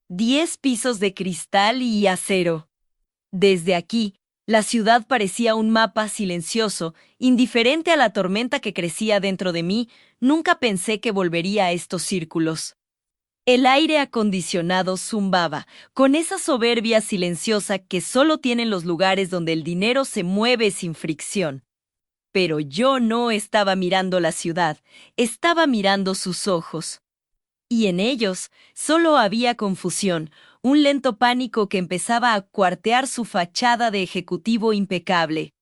10 pisos de cristal y acero. Desde aquí, la ciudad parecía un mapa silencioso, indiferente a la tormenta que crecía dentro de mí. Nunca pensé que volvería a estos círculos. El aire acondicionado zumbaba, con esa soberbia silenciosa que solo tienen los lugares donde el dinero se mueve sin fricción. Pero yo no estaba mirando la ciudad, estaba mirando sus ojos. Y en ellos solo había confusión, un lento pánico que empezaba a cuartear su fachada de ejecutivo impecable.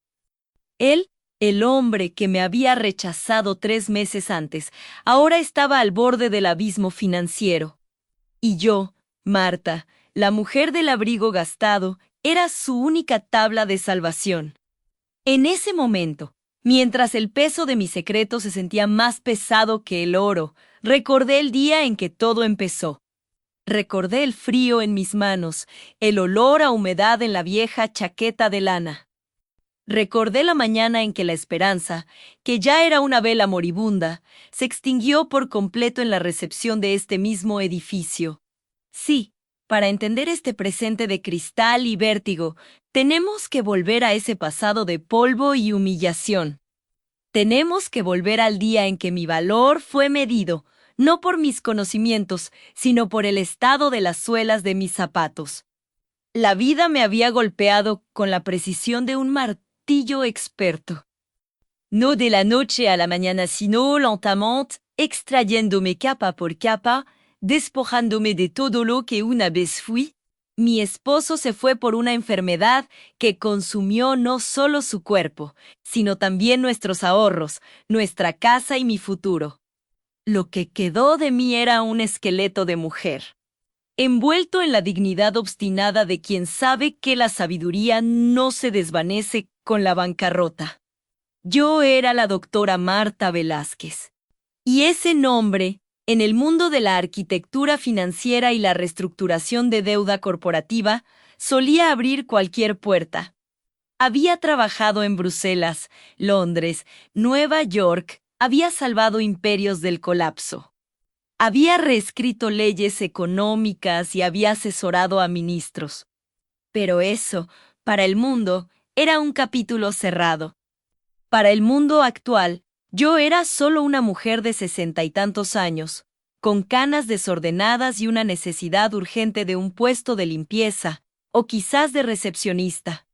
Él, el hombre que me había rechazado 3 meses antes, ahora estaba al borde del abismo financiero. Y yo, Marta, la mujer del abrigo gastado, era su única tabla de salvación. En ese momento, mientras el peso de mi secreto se sentía más pesado que el oro, recordé el día en que todo empezó. Recordé el frío en mis manos, el olor a humedad en la vieja chaqueta de lana. Recordé la mañana en que la esperanza, que ya era una vela moribunda, se extinguió por completo en la recepción de este mismo edificio. Sí, para entender este presente de cristal y vértigo, tenemos que volver a ese pasado de polvo y humillación. Tenemos que volver al día en que mi valor fue medido, no por mis conocimientos, sino por el estado de las suelas de mis zapatos. La vida me había golpeado con la precisión de un martillo experto. No de la noche a la mañana, sino lentamente, extrayéndome capa por capa, despojándome de todo lo que una vez fui. Mi esposo se fue por una enfermedad que consumió no solo su cuerpo, sino también nuestros ahorros, nuestra casa y mi futuro. Lo que quedó de mí era un esqueleto de mujer, envuelto en la dignidad obstinada de quien sabe que la sabiduría no se desvanece con la bancarrota. Yo era la doctora Marta Velázquez. Y ese nombre, en el mundo de la arquitectura financiera y la reestructuración de deuda corporativa, solía abrir cualquier puerta. Había trabajado en Bruselas, Londres, Nueva York, había salvado imperios del colapso. Había reescrito leyes económicas y había asesorado a ministros. Pero eso, para el mundo, era un capítulo cerrado. Para el mundo actual, yo era solo una mujer de 60 y tantos años, con canas desordenadas y una necesidad urgente de un puesto de limpieza, o quizás de recepcionista.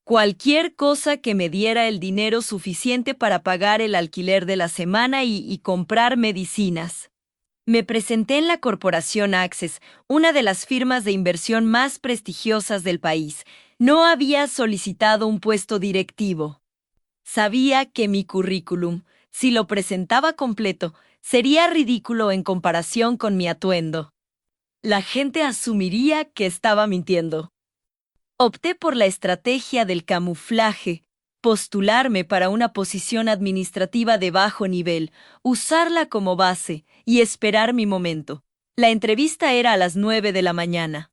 Cualquier cosa que me diera el dinero suficiente para pagar el alquiler de la semana y comprar medicinas. Me presenté en la corporación Access, una de las firmas de inversión más prestigiosas del país. No había solicitado un puesto directivo. Sabía que mi currículum, si lo presentaba completo, sería ridículo en comparación con mi atuendo. La gente asumiría que estaba mintiendo. Opté por la estrategia del camuflaje, postularme para una posición administrativa de bajo nivel, usarla como base y esperar mi momento. La entrevista era a las 9 de la mañana.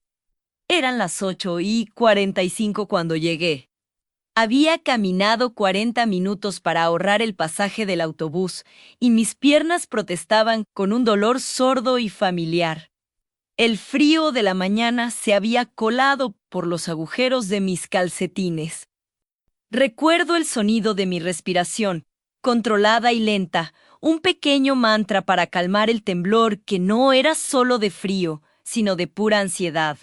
Eran las 8:45 cuando llegué. Había caminado 40 minutos para ahorrar el pasaje del autobús y mis piernas protestaban con un dolor sordo y familiar. El frío de la mañana se había colado por los agujeros de mis calcetines. Recuerdo el sonido de mi respiración, controlada y lenta, un pequeño mantra para calmar el temblor que no era solo de frío, sino de pura ansiedad.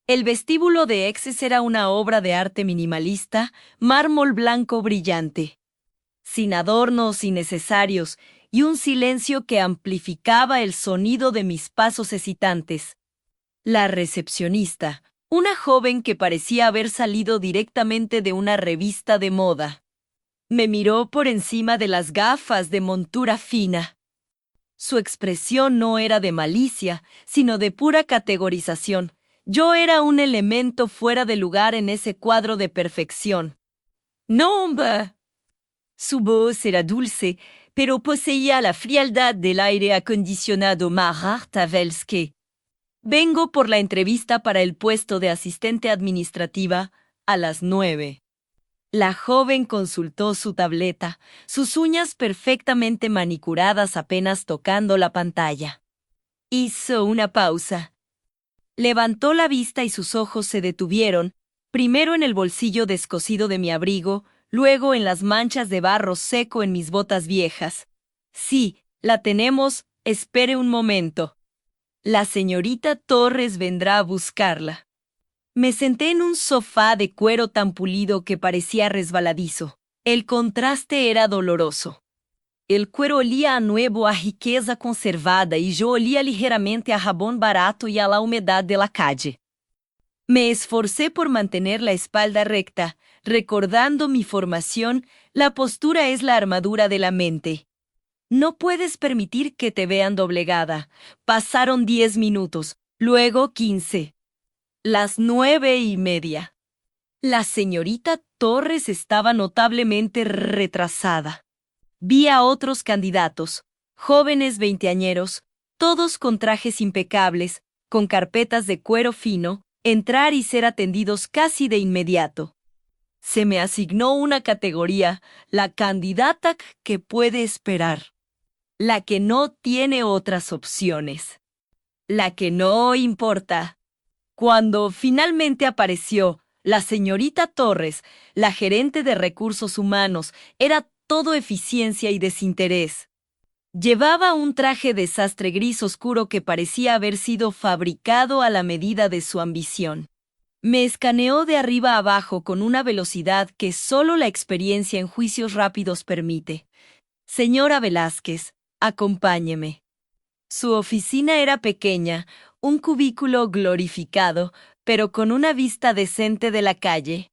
El vestíbulo de Access era una obra de arte minimalista, mármol blanco brillante, sin adornos innecesarios y un silencio que amplificaba el sonido de mis pasos hesitantes. La recepcionista, una joven que parecía haber salido directamente de una revista de moda, me miró por encima de las gafas de montura fina. Su expresión no era de malicia, sino de pura categorización. Yo era un elemento fuera de lugar en ese cuadro de perfección. ¡No, hombre! Su voz era dulce, pero poseía la frialdad del aire acondicionado Marta Velázquez. Vengo por la entrevista para el puesto de asistente administrativa a las 9. La joven consultó su tableta, sus uñas perfectamente manicuradas apenas tocando la pantalla. Hizo una pausa. Levantó la vista y sus ojos se detuvieron, primero en el bolsillo descosido de mi abrigo, luego en las manchas de barro seco en mis botas viejas. Sí, la tenemos, espere un momento. La señorita Torres vendrá a buscarla. Me senté en un sofá de cuero tan pulido que parecía resbaladizo. El contraste era doloroso. El cuero olía a nuevo, a riqueza conservada, y yo olía ligeramente a jabón barato y a la humedad de la calle. Me esforcé por mantener la espalda recta, recordando mi formación, la postura es la armadura de la mente. No puedes permitir que te vean doblegada. Pasaron 10 minutos, luego 15. Las 9:30. La señorita Torres estaba notablemente retrasada. Vi a otros candidatos, jóvenes veinteañeros, todos con trajes impecables, con carpetas de cuero fino, entrar y ser atendidos casi de inmediato. Se me asignó una categoría, la candidata que puede esperar, la que no tiene otras opciones, la que no importa. Cuando finalmente apareció la señorita Torres, la gerente de recursos humanos, era todo eficiencia y desinterés. Llevaba un traje de sastre gris oscuro que parecía haber sido fabricado a la medida de su ambición. Me escaneó de arriba a abajo con una velocidad que solo la experiencia en juicios rápidos permite. Señora Velázquez, acompáñeme. Su oficina era pequeña, un cubículo glorificado, pero con una vista decente de la calle.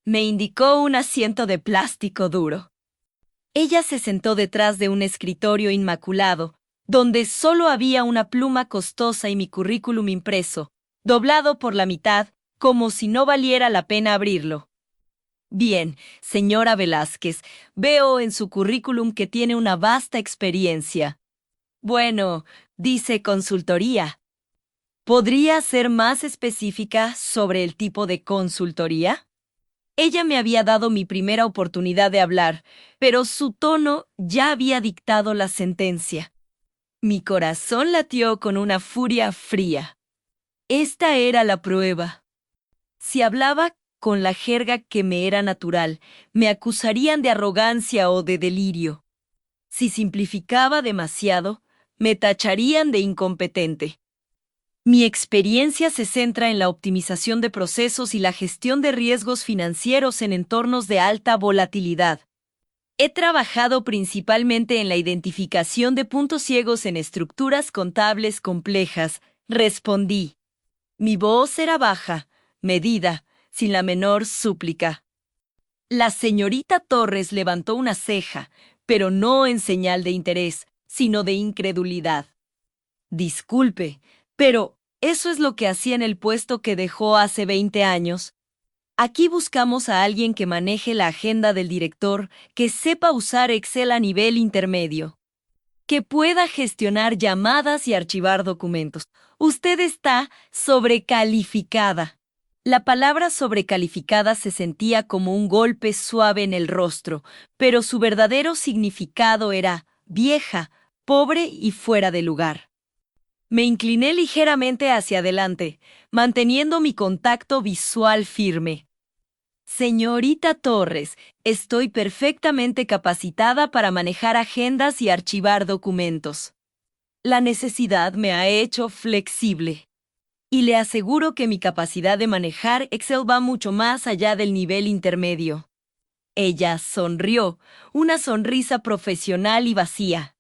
Me indicó un asiento de plástico duro. Ella se sentó detrás de un escritorio inmaculado, donde solo había una pluma costosa y mi currículum impreso, doblado por la mitad, como si no valiera la pena abrirlo. Bien, señora Velázquez, veo en su currículum que tiene una vasta experiencia. Bueno, dice consultoría. ¿Podría ser más específica sobre el tipo de consultoría? Ella me había dado mi primera oportunidad de hablar, pero su tono ya había dictado la sentencia. Mi corazón latió con una furia fría. Esta era la prueba. Si hablaba con la jerga que me era natural, me acusarían de arrogancia o de delirio. Si simplificaba demasiado, me tacharían de incompetente. Mi experiencia se centra en la optimización de procesos y la gestión de riesgos financieros en entornos de alta volatilidad. He trabajado principalmente en la identificación de puntos ciegos en estructuras contables complejas, respondí. Mi voz era baja, medida, sin la menor súplica. La señorita Torres levantó una ceja, pero no en señal de interés, sino de incredulidad. Disculpe, pero ¿eso es lo que hacía en el puesto que dejó hace 20 años? Aquí buscamos a alguien que maneje la agenda del director, que sepa usar Excel a nivel intermedio, que pueda gestionar llamadas y archivar documentos. Usted está sobrecalificada. La palabra sobrecalificada se sentía como un golpe suave en el rostro, pero su verdadero significado era vieja, pobre y fuera de lugar. Me incliné ligeramente hacia adelante, manteniendo mi contacto visual firme. Señorita Torres, estoy perfectamente capacitada para manejar agendas y archivar documentos. La necesidad me ha hecho flexible. Y le aseguro que mi capacidad de manejar Excel va mucho más allá del nivel intermedio. Ella sonrió, una sonrisa profesional y vacía.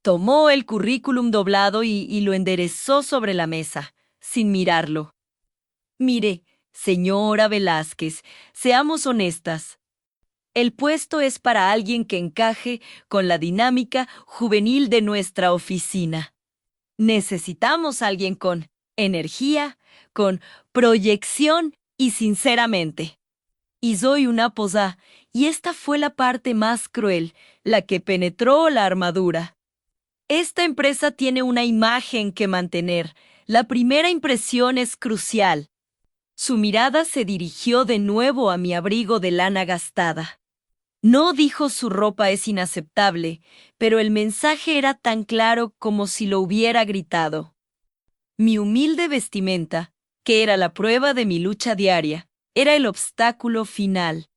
Tomó el currículum doblado y lo enderezó sobre la mesa, sin mirarlo. Mire, señora Velázquez, seamos honestas. El puesto es para alguien que encaje con la dinámica juvenil de nuestra oficina. Necesitamos a alguien con energía, con proyección y sinceramente. Y soy una posa, y esta fue la parte más cruel, la que penetró la armadura. Esta empresa tiene una imagen que mantener. La primera impresión es crucial. Su mirada se dirigió de nuevo a mi abrigo de lana gastada. No dijo su ropa es inaceptable, pero el mensaje era tan claro como si lo hubiera gritado. Mi humilde vestimenta, que era la prueba de mi lucha diaria, era el obstáculo final.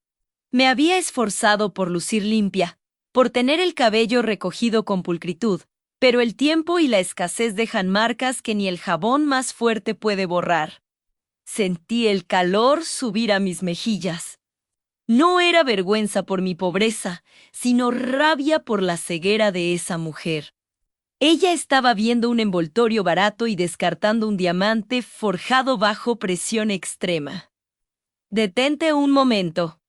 Me había esforzado por lucir limpia, por tener el cabello recogido con pulcritud, pero el tiempo y la escasez dejan marcas que ni el jabón más fuerte puede borrar. Sentí el calor subir a mis mejillas. No era vergüenza por mi pobreza, sino rabia por la ceguera de esa mujer. Ella estaba viendo un envoltorio barato y descartando un diamante forjado bajo presión extrema. Detente un momento.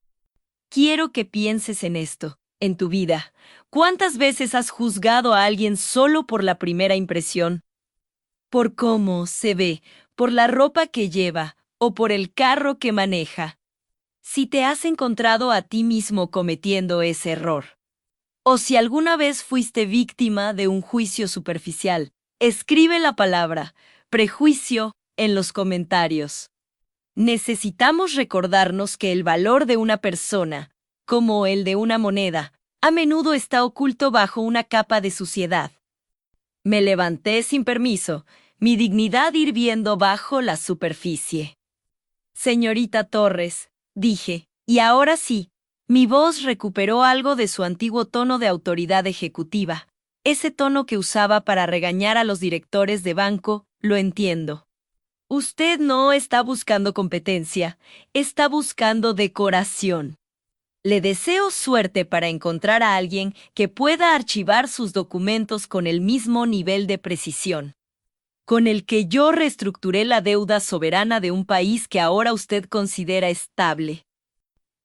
Quiero que pienses en esto, en tu vida. ¿Cuántas veces has juzgado a alguien solo por la primera impresión? Por cómo se ve, por la ropa que lleva o por el carro que maneja. Si te has encontrado a ti mismo cometiendo ese error, o si alguna vez fuiste víctima de un juicio superficial, escribe la palabra prejuicio en los comentarios. Necesitamos recordarnos que el valor de una persona, como el de una moneda, a menudo está oculto bajo una capa de suciedad. Me levanté sin permiso, mi dignidad hirviendo bajo la superficie. Señorita Torres, dije, y ahora sí, mi voz recuperó algo de su antiguo tono de autoridad ejecutiva. Ese tono que usaba para regañar a los directores de banco, lo entiendo. Usted no está buscando competencia, está buscando decoración. Le deseo suerte para encontrar a alguien que pueda archivar sus documentos con el mismo nivel de precisión con el que yo reestructuré la deuda soberana de un país que ahora usted considera estable.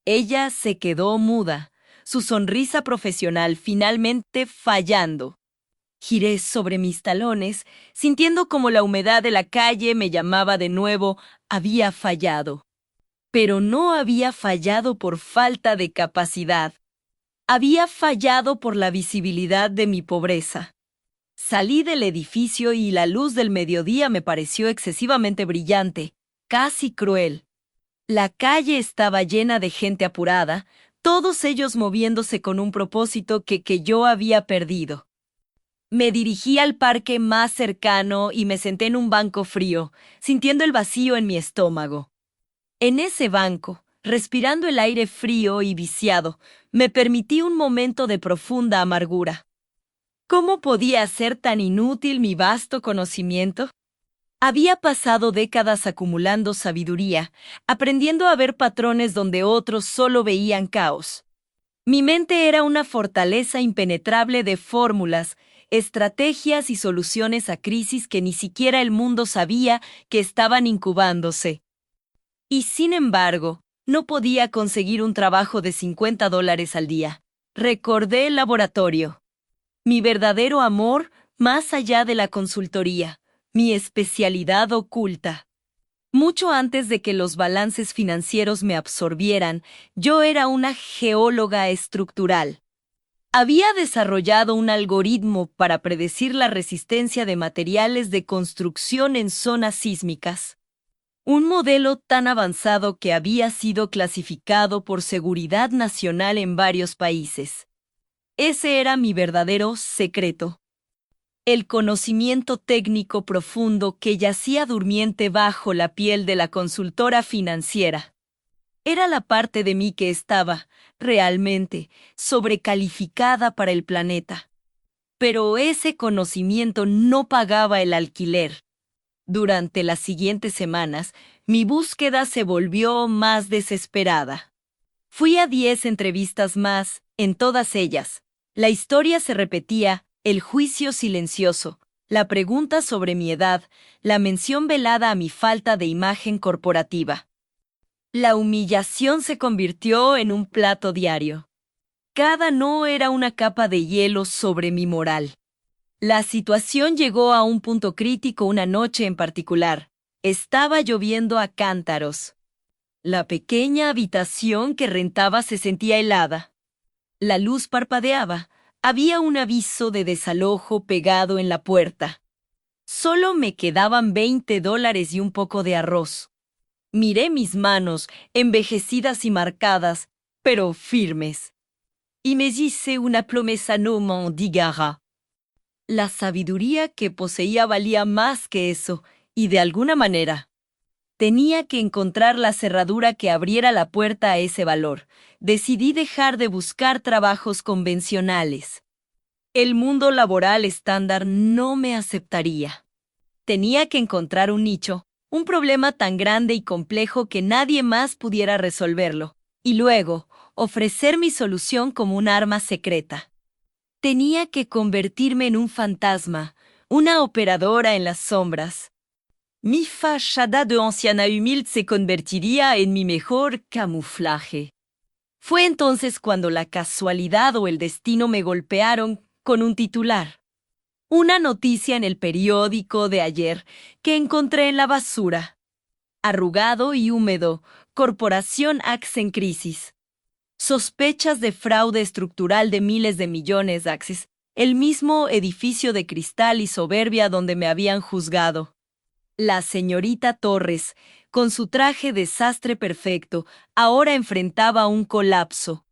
Ella se quedó muda, su sonrisa profesional finalmente fallando. Giré sobre mis talones, sintiendo como la humedad de la calle me llamaba de nuevo, había fallado. Pero no había fallado por falta de capacidad. Había fallado por la visibilidad de mi pobreza. Salí del edificio y la luz del mediodía me pareció excesivamente brillante, casi cruel. La calle estaba llena de gente apurada, todos ellos moviéndose con un propósito que yo había perdido. Me dirigí al parque más cercano y me senté en un banco frío, sintiendo el vacío en mi estómago. En ese banco, respirando el aire frío y viciado, me permití un momento de profunda amargura. ¿Cómo podía ser tan inútil mi vasto conocimiento? Había pasado décadas acumulando sabiduría, aprendiendo a ver patrones donde otros solo veían caos. Mi mente era una fortaleza impenetrable de fórmulas, estrategias y soluciones a crisis que ni siquiera el mundo sabía que estaban incubándose. Y sin embargo, no podía conseguir un trabajo de $50 al día. Recordé el laboratorio. Mi verdadero amor más allá de la consultoría, mi especialidad oculta. Mucho antes de que los balances financieros me absorbieran, yo era una geóloga estructural. Había desarrollado un algoritmo para predecir la resistencia de materiales de construcción en zonas sísmicas. Un modelo tan avanzado que había sido clasificado por Seguridad Nacional en varios países. Ese era mi verdadero secreto. El conocimiento técnico profundo que yacía durmiente bajo la piel de la consultora financiera. Era la parte de mí que estaba, realmente, sobrecalificada para el planeta. Pero ese conocimiento no pagaba el alquiler. Durante las siguientes semanas, mi búsqueda se volvió más desesperada. Fui a 10 entrevistas más, en todas ellas. La historia se repetía, el juicio silencioso, la pregunta sobre mi edad, la mención velada a mi falta de imagen corporativa. La humillación se convirtió en un plato diario. Cada no era una capa de hielo sobre mi moral. La situación llegó a un punto crítico una noche en particular. Estaba lloviendo a cántaros. La pequeña habitación que rentaba se sentía helada. La luz parpadeaba. Había un aviso de desalojo pegado en la puerta. Solo me quedaban $20 y un poco de arroz. Miré mis manos, envejecidas y marcadas, pero firmes. Y me hice una promesa no m'en digara. La sabiduría que poseía valía más que eso, y de alguna manera. Tenía que encontrar la cerradura que abriera la puerta a ese valor. Decidí dejar de buscar trabajos convencionales. El mundo laboral estándar no me aceptaría. Tenía que encontrar un nicho, un problema tan grande y complejo que nadie más pudiera resolverlo, y luego ofrecer mi solución como un arma secreta. Tenía que convertirme en un fantasma, una operadora en las sombras. Mi fachada de anciana humilde se convertiría en mi mejor camuflaje. Fue entonces cuando la casualidad o el destino me golpearon con un titular. Una noticia en el periódico de ayer que encontré en la basura. Arrugado y húmedo, Corporación Axe en crisis. Sospechas de fraude estructural de miles de millones, Axis. El mismo edificio de cristal y soberbia donde me habían juzgado. La señorita Torres, con su traje desastre perfecto, ahora enfrentaba un colapso.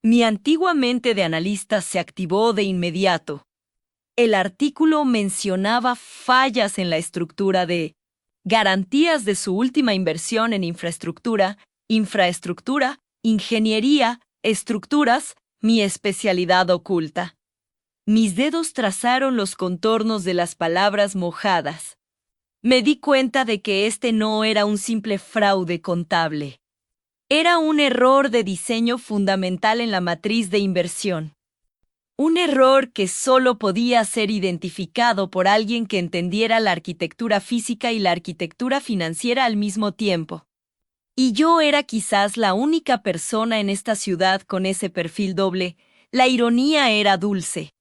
Mi antigua mente de analista se activó de inmediato. El artículo mencionaba fallas en la estructura de garantías de su última inversión en infraestructura, ingeniería, estructuras, mi especialidad oculta. Mis dedos trazaron los contornos de las palabras mojadas. Me di cuenta de que este no era un simple fraude contable. Era un error de diseño fundamental en la matriz de inversión. Un error que solo podía ser identificado por alguien que entendiera la arquitectura física y la arquitectura financiera al mismo tiempo. Y yo era quizás la única persona en esta ciudad con ese perfil doble. La ironía era dulce.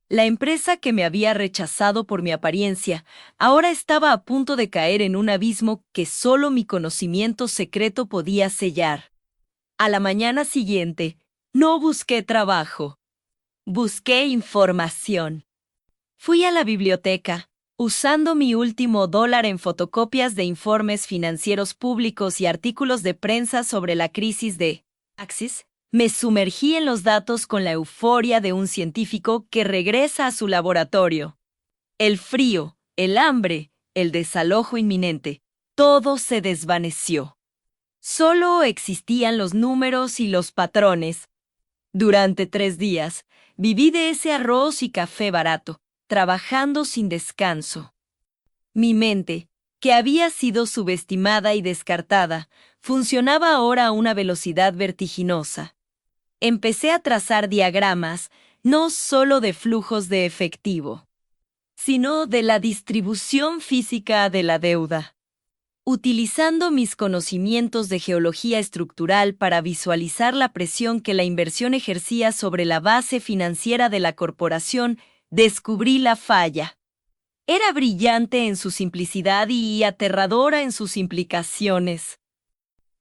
La empresa que me había rechazado por mi apariencia ahora estaba a punto de caer en un abismo que solo mi conocimiento secreto podía sellar. A la mañana siguiente, no busqué trabajo. Busqué información. Fui a la biblioteca, usando mi último dólar en fotocopias de informes financieros públicos y artículos de prensa sobre la crisis de Axis. Me sumergí en los datos con la euforia de un científico que regresa a su laboratorio. El frío, el hambre, el desalojo inminente, todo se desvaneció. Solo existían los números y los patrones. Durante 3 días, viví de ese arroz y café barato, trabajando sin descanso. Mi mente, que había sido subestimada y descartada, funcionaba ahora a una velocidad vertiginosa. Empecé a trazar diagramas no solo de flujos de efectivo, sino de la distribución física de la deuda. Utilizando mis conocimientos de geología estructural para visualizar la presión que la inversión ejercía sobre la base financiera de la corporación, descubrí la falla. Era brillante en su simplicidad y aterradora en sus implicaciones.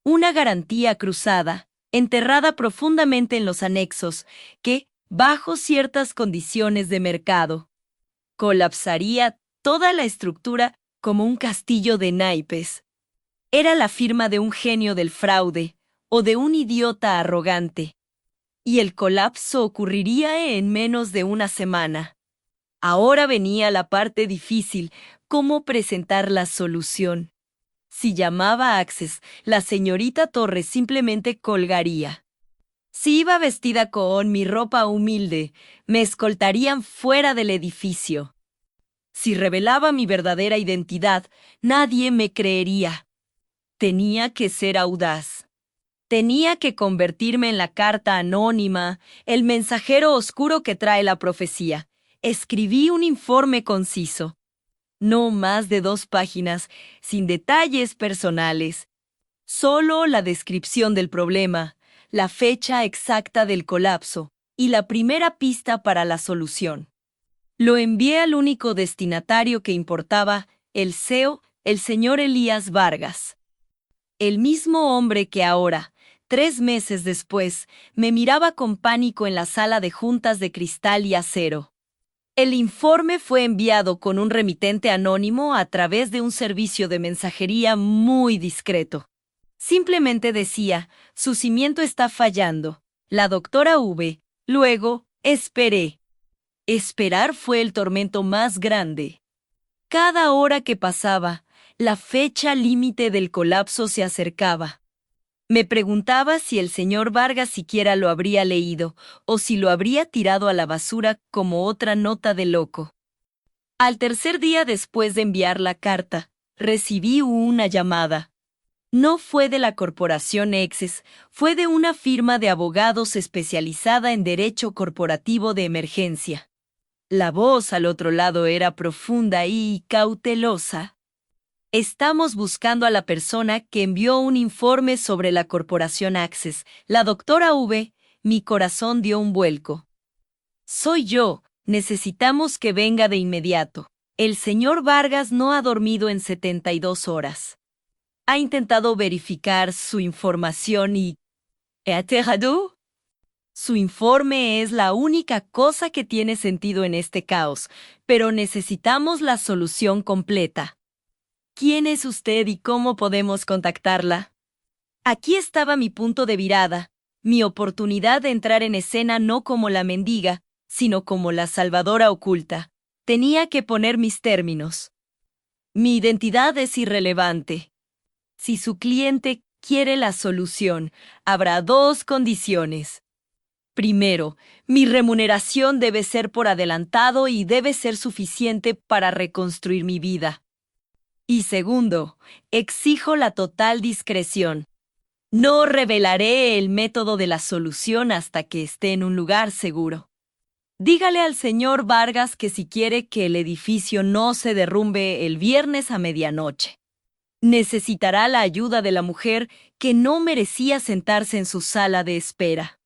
Una garantía cruzada, enterrada profundamente en los anexos, que, bajo ciertas condiciones de mercado, colapsaría toda la estructura como un castillo de naipes. Era la firma de un genio del fraude o de un idiota arrogante. Y el colapso ocurriría en menos de una semana. Ahora venía la parte difícil, cómo presentar la solución. Si llamaba a Access, la señorita Torres simplemente colgaría. Si iba vestida con mi ropa humilde, me escoltarían fuera del edificio. Si revelaba mi verdadera identidad, nadie me creería. Tenía que ser audaz. Tenía que convertirme en la carta anónima, el mensajero oscuro que trae la profecía. Escribí un informe conciso. No más de 2 páginas, sin detalles personales. Solo la descripción del problema, la fecha exacta del colapso y la primera pista para la solución. Lo envié al único destinatario que importaba, el CEO, el señor Elías Vargas. El mismo hombre que ahora, 3 meses después, me miraba con pánico en la sala de juntas de cristal y acero. El informe fue enviado con un remitente anónimo a través de un servicio de mensajería muy discreto. Simplemente decía, su cimiento está fallando. La doctora V. Luego, esperé. Esperar fue el tormento más grande. Cada hora que pasaba, la fecha límite del colapso se acercaba. Me preguntaba si el señor Vargas siquiera lo habría leído o si lo habría tirado a la basura como otra nota de loco. Al tercer día después de enviar la carta, recibí una llamada. No fue de la corporación Exes, fue de una firma de abogados especializada en derecho corporativo de emergencia. La voz al otro lado era profunda y cautelosa. Estamos buscando a la persona que envió un informe sobre la corporación Access, la doctora V. Mi corazón dio un vuelco. Soy yo. Necesitamos que venga de inmediato. El señor Vargas no ha dormido en 72 horas. Ha intentado verificar su información y... ¿He aterrado? Su informe es la única cosa que tiene sentido en este caos, pero necesitamos la solución completa. ¿Quién es usted y cómo podemos contactarla? Aquí estaba mi punto de virada, mi oportunidad de entrar en escena no como la mendiga, sino como la salvadora oculta. Tenía que poner mis términos. Mi identidad es irrelevante. Si su cliente quiere la solución, habrá dos condiciones. Primero, mi remuneración debe ser por adelantado y debe ser suficiente para reconstruir mi vida. Y segundo, exijo la total discreción. No revelaré el método de la solución hasta que esté en un lugar seguro. Dígale al señor Vargas que si quiere que el edificio no se derrumbe el viernes a medianoche, necesitará la ayuda de la mujer que no merecía sentarse en su sala de espera.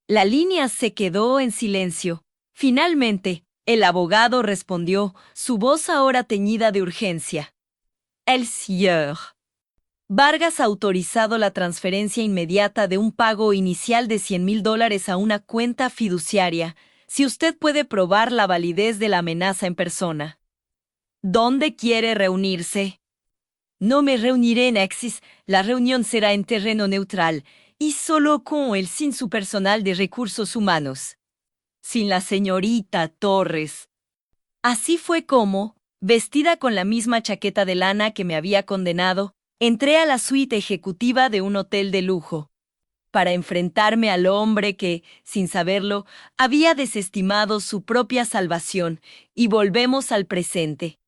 La línea se quedó en silencio. Finalmente, el abogado respondió, su voz ahora teñida de urgencia. El señor Vargas ha autorizado la transferencia inmediata de un pago inicial de $100,000 a una cuenta fiduciaria, si usted puede probar la validez de la amenaza en persona. ¿Dónde quiere reunirse? No me reuniré en Axis, la reunión será en terreno neutral, y solo con él sin su personal de recursos humanos. Sin la señorita Torres. Así fue como, vestida con la misma chaqueta de lana que me había condenado, entré a la suite ejecutiva de un hotel de lujo, para enfrentarme al hombre que, sin saberlo, había desestimado su propia salvación, y volvemos al presente.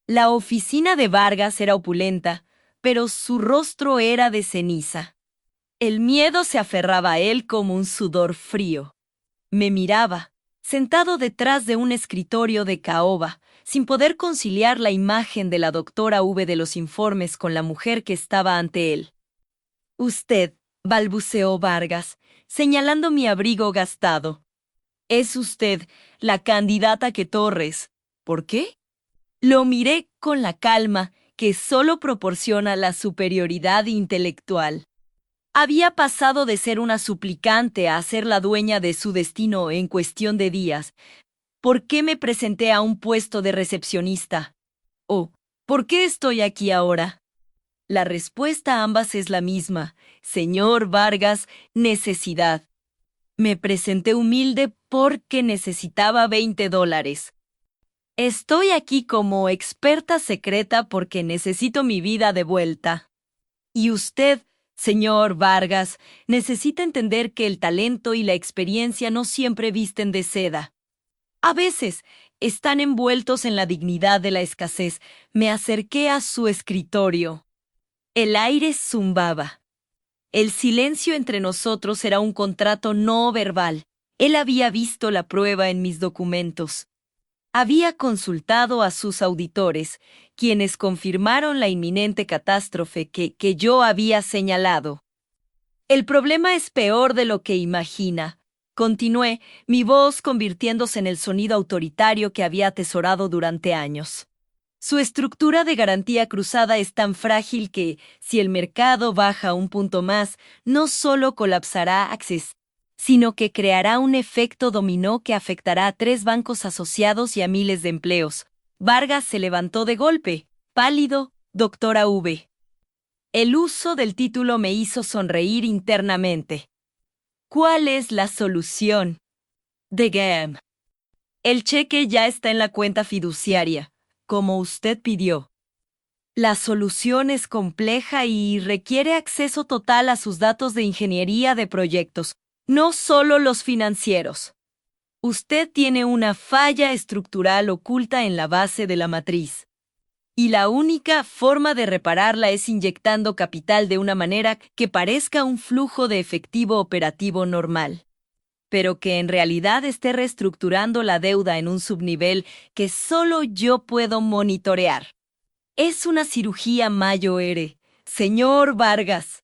La oficina de Vargas era opulenta, pero su rostro era de ceniza. El miedo se aferraba a él como un sudor frío. Me miraba, sentado detrás de un escritorio de caoba, sin poder conciliar la imagen de la doctora V de los informes con la mujer que estaba ante él. Usted, balbuceó Vargas, señalando mi abrigo gastado. Es usted la candidata que Torres. ¿Por qué? Lo miré con la calma que solo proporciona la superioridad intelectual. Había pasado de ser una suplicante a ser la dueña de su destino en cuestión de días. ¿Por qué me presenté a un puesto de recepcionista? ¿O por qué estoy aquí ahora? La respuesta a ambas es la misma. Señor Vargas, necesidad. Me presenté humilde porque necesitaba $20. Estoy aquí como experta secreta porque necesito mi vida de vuelta. Y usted, señor Vargas, necesita entender que el talento y la experiencia no siempre visten de seda. A veces están envueltos en la dignidad de la escasez. Me acerqué a su escritorio. El aire zumbaba. El silencio entre nosotros era un contrato no verbal. Él había visto la prueba en mis documentos. Había consultado a sus auditores, quienes confirmaron la inminente catástrofe que yo había señalado. El problema es peor de lo que imagina. Continué, mi voz convirtiéndose en el sonido autoritario que había atesorado durante años. Su estructura de garantía cruzada es tan frágil que, si el mercado baja un punto más, no solo colapsará Access, sino que creará un efecto dominó que afectará a 3 bancos asociados y a miles de empleos. Vargas se levantó de golpe, pálido, doctora V. El uso del título me hizo sonreír internamente. ¿Cuál es la solución? The Game. El cheque ya está en la cuenta fiduciaria, como usted pidió. La solución es compleja y requiere acceso total a sus datos de ingeniería de proyectos, no solo los financieros. Usted tiene una falla estructural oculta en la base de la matriz. Y la única forma de repararla es inyectando capital de una manera que parezca un flujo de efectivo operativo normal, pero que en realidad esté reestructurando la deuda en un subnivel que solo yo puedo monitorear. Es una cirugía Mayo-R, señor Vargas.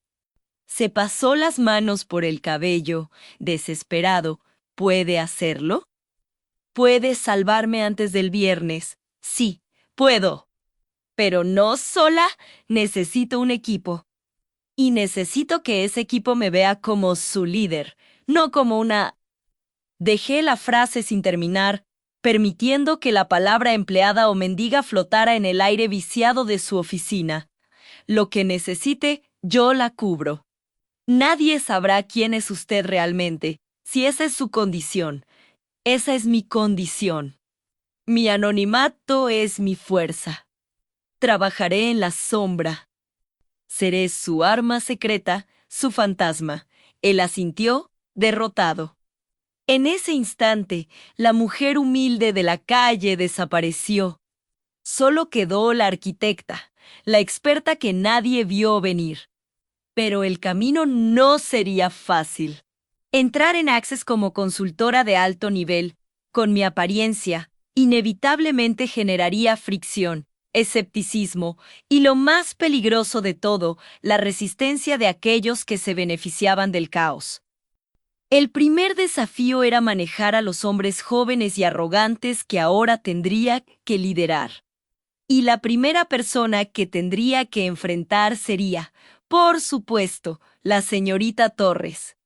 Se pasó las manos por el cabello, desesperado. ¿Puede hacerlo? ¿Puede salvarme antes del viernes? Sí, puedo. Pero no sola, necesito un equipo. Y necesito que ese equipo me vea como su líder, no como una... Dejé la frase sin terminar, permitiendo que la palabra empleada o mendiga flotara en el aire viciado de su oficina. Lo que necesite, yo la cubro. Nadie sabrá quién es usted realmente, si esa es su condición. Esa es mi condición. Mi anonimato es mi fuerza. Trabajaré en la sombra. Seré su arma secreta, su fantasma. Él asintió, derrotado. En ese instante, la mujer humilde de la calle desapareció. Solo quedó la arquitecta, la experta que nadie vio venir. Pero el camino no sería fácil. Entrar en Access como consultora de alto nivel, con mi apariencia, inevitablemente generaría fricción, escepticismo y, lo más peligroso de todo, la resistencia de aquellos que se beneficiaban del caos. El primer desafío era manejar a los hombres jóvenes y arrogantes que ahora tendría que liderar. Y la primera persona que tendría que enfrentar sería, por supuesto, la señorita Torres.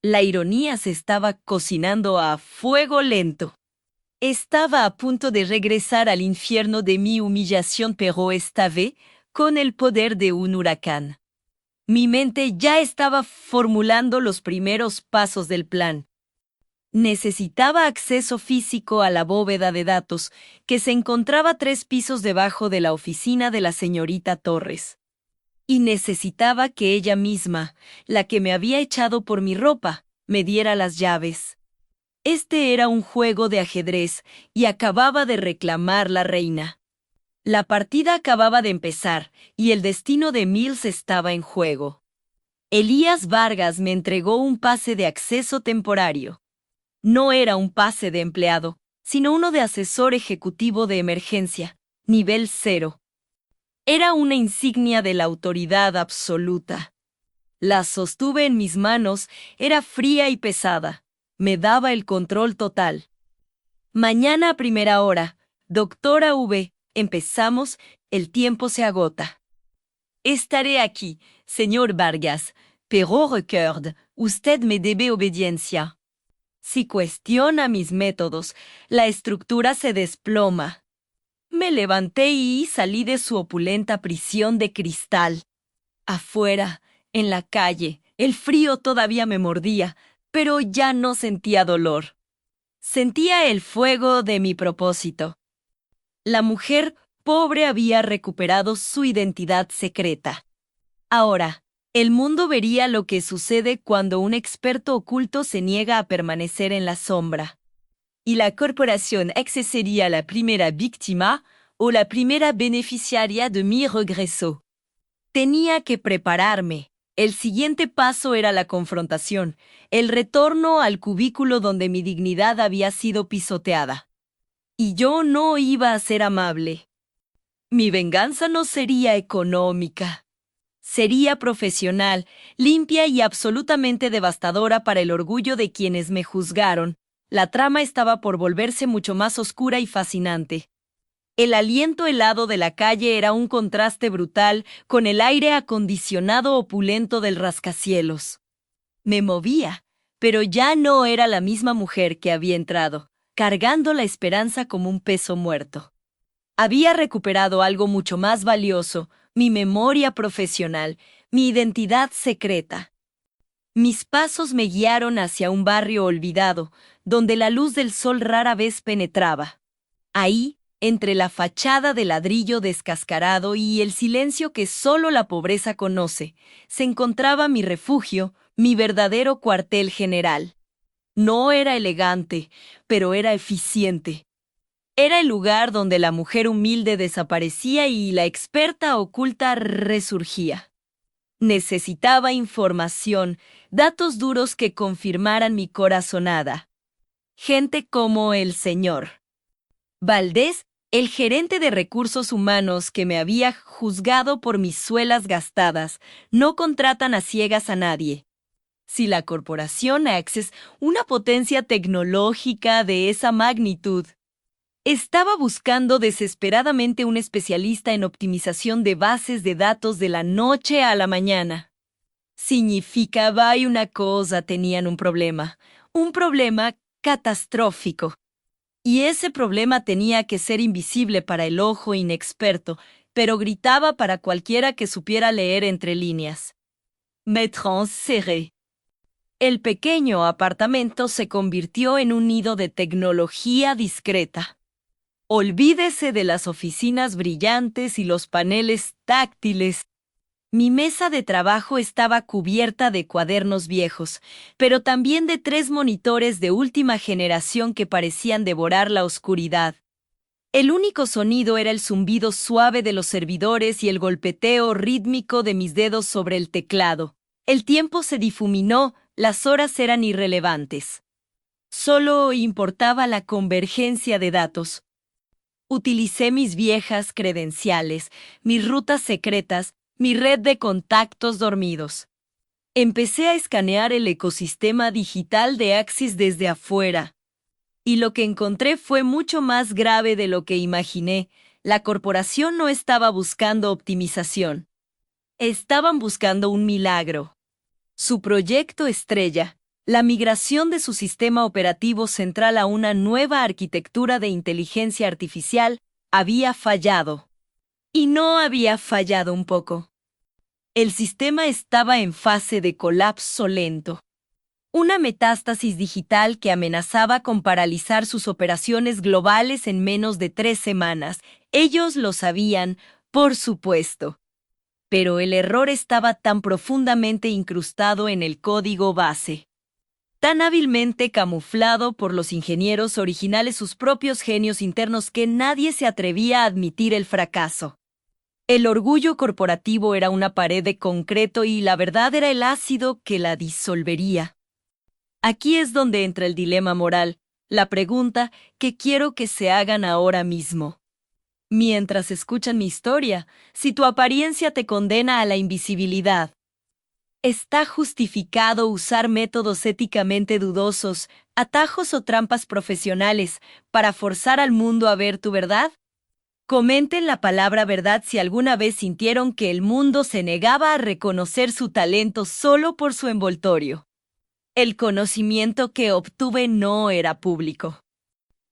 La ironía se estaba cocinando a fuego lento. Estaba a punto de regresar al infierno de mi humillación, pero esta vez con el poder de un huracán. Mi mente ya estaba formulando los primeros pasos del plan. Necesitaba acceso físico a la bóveda de datos, que se encontraba 3 pisos debajo de la oficina de la señorita Torres. Y necesitaba que ella misma, la que me había echado por mi ropa, me diera las llaves. Este era un juego de ajedrez y acababa de reclamar la reina. La partida acababa de empezar y el destino de Mills estaba en juego. Elías Vargas me entregó un pase de acceso temporario. No era un pase de empleado, sino uno de asesor ejecutivo de emergencia, nivel 0. Era una insignia de la autoridad absoluta. La sostuve en mis manos, era fría y pesada. Me daba el control total. Mañana a primera hora, doctora V, empezamos, el tiempo se agota. Estaré aquí, señor Vargas, pero recuerde, usted me debe obediencia. Si cuestiona mis métodos, la estructura se desploma. Me levanté y salí de su opulenta prisión de cristal. Afuera, en la calle, el frío todavía me mordía, pero ya no sentía dolor. Sentía el fuego de mi propósito. La mujer pobre había recuperado su identidad secreta. Ahora, el mundo vería lo que sucede cuando un experto oculto se niega a permanecer en la sombra. Y la corporación Access sería la primera víctima o la primera beneficiaria de mi regreso. Tenía que prepararme. El siguiente paso era la confrontación, el retorno al cubículo donde mi dignidad había sido pisoteada. Y yo no iba a ser amable. Mi venganza no sería económica. Sería profesional, limpia y absolutamente devastadora para el orgullo de quienes me juzgaron. La trama estaba por volverse mucho más oscura y fascinante. El aliento helado de la calle era un contraste brutal con el aire acondicionado opulento del rascacielos. Me movía, pero ya no era la misma mujer que había entrado, cargando la esperanza como un peso muerto. Había recuperado algo mucho más valioso, mi memoria profesional, mi identidad secreta. Mis pasos me guiaron hacia un barrio olvidado, donde la luz del sol rara vez penetraba. Ahí, entre la fachada de ladrillo descascarado y el silencio que solo la pobreza conoce, se encontraba mi refugio, mi verdadero cuartel general. No era elegante, pero era eficiente. Era el lugar donde la mujer humilde desaparecía y la experta oculta resurgía. Necesitaba información, datos duros que confirmaran mi corazonada. Gente como el señor Valdés, el gerente de recursos humanos que me había juzgado por mis suelas gastadas, no contratan a ciegas a nadie. Si la corporación Access, una potencia tecnológica de esa magnitud, estaba buscando desesperadamente un especialista en optimización de bases de datos de la noche a la mañana, significaba y una cosa, tenían un problema catastrófico. Y ese problema tenía que ser invisible para el ojo inexperto, pero gritaba para cualquiera que supiera leer entre líneas. Maîtrise serré. El pequeño apartamento se convirtió en un nido de tecnología discreta. Olvídese de las oficinas brillantes y los paneles táctiles. Mi mesa de trabajo estaba cubierta de cuadernos viejos, pero también de 3 monitores de última generación que parecían devorar la oscuridad. El único sonido era el zumbido suave de los servidores y el golpeteo rítmico de mis dedos sobre el teclado. El tiempo se difuminó, las horas eran irrelevantes. Solo importaba la convergencia de datos. Utilicé mis viejas credenciales, mis rutas secretas, mi red de contactos dormidos. Empecé a escanear el ecosistema digital de Axis desde afuera. Y lo que encontré fue mucho más grave de lo que imaginé. La corporación no estaba buscando optimización. Estaban buscando un milagro. Su proyecto estrella, la migración de su sistema operativo central a una nueva arquitectura de inteligencia artificial, había fallado. Y no había fallado un poco. El sistema estaba en fase de colapso lento. Una metástasis digital que amenazaba con paralizar sus operaciones globales en menos de 3 semanas. Ellos lo sabían, por supuesto. Pero el error estaba tan profundamente incrustado en el código base, tan hábilmente camuflado por los ingenieros originales, sus propios genios internos, que nadie se atrevía a admitir el fracaso. El orgullo corporativo era una pared de concreto y la verdad era el ácido que la disolvería. Aquí es donde entra el dilema moral, la pregunta que quiero que se hagan ahora mismo. Mientras escuchan mi historia, si tu apariencia te condena a la invisibilidad, ¿está justificado usar métodos éticamente dudosos, atajos o trampas profesionales para forzar al mundo a ver tu verdad? Comenten la palabra verdad si alguna vez sintieron que el mundo se negaba a reconocer su talento solo por su envoltorio. El conocimiento que obtuve no era público.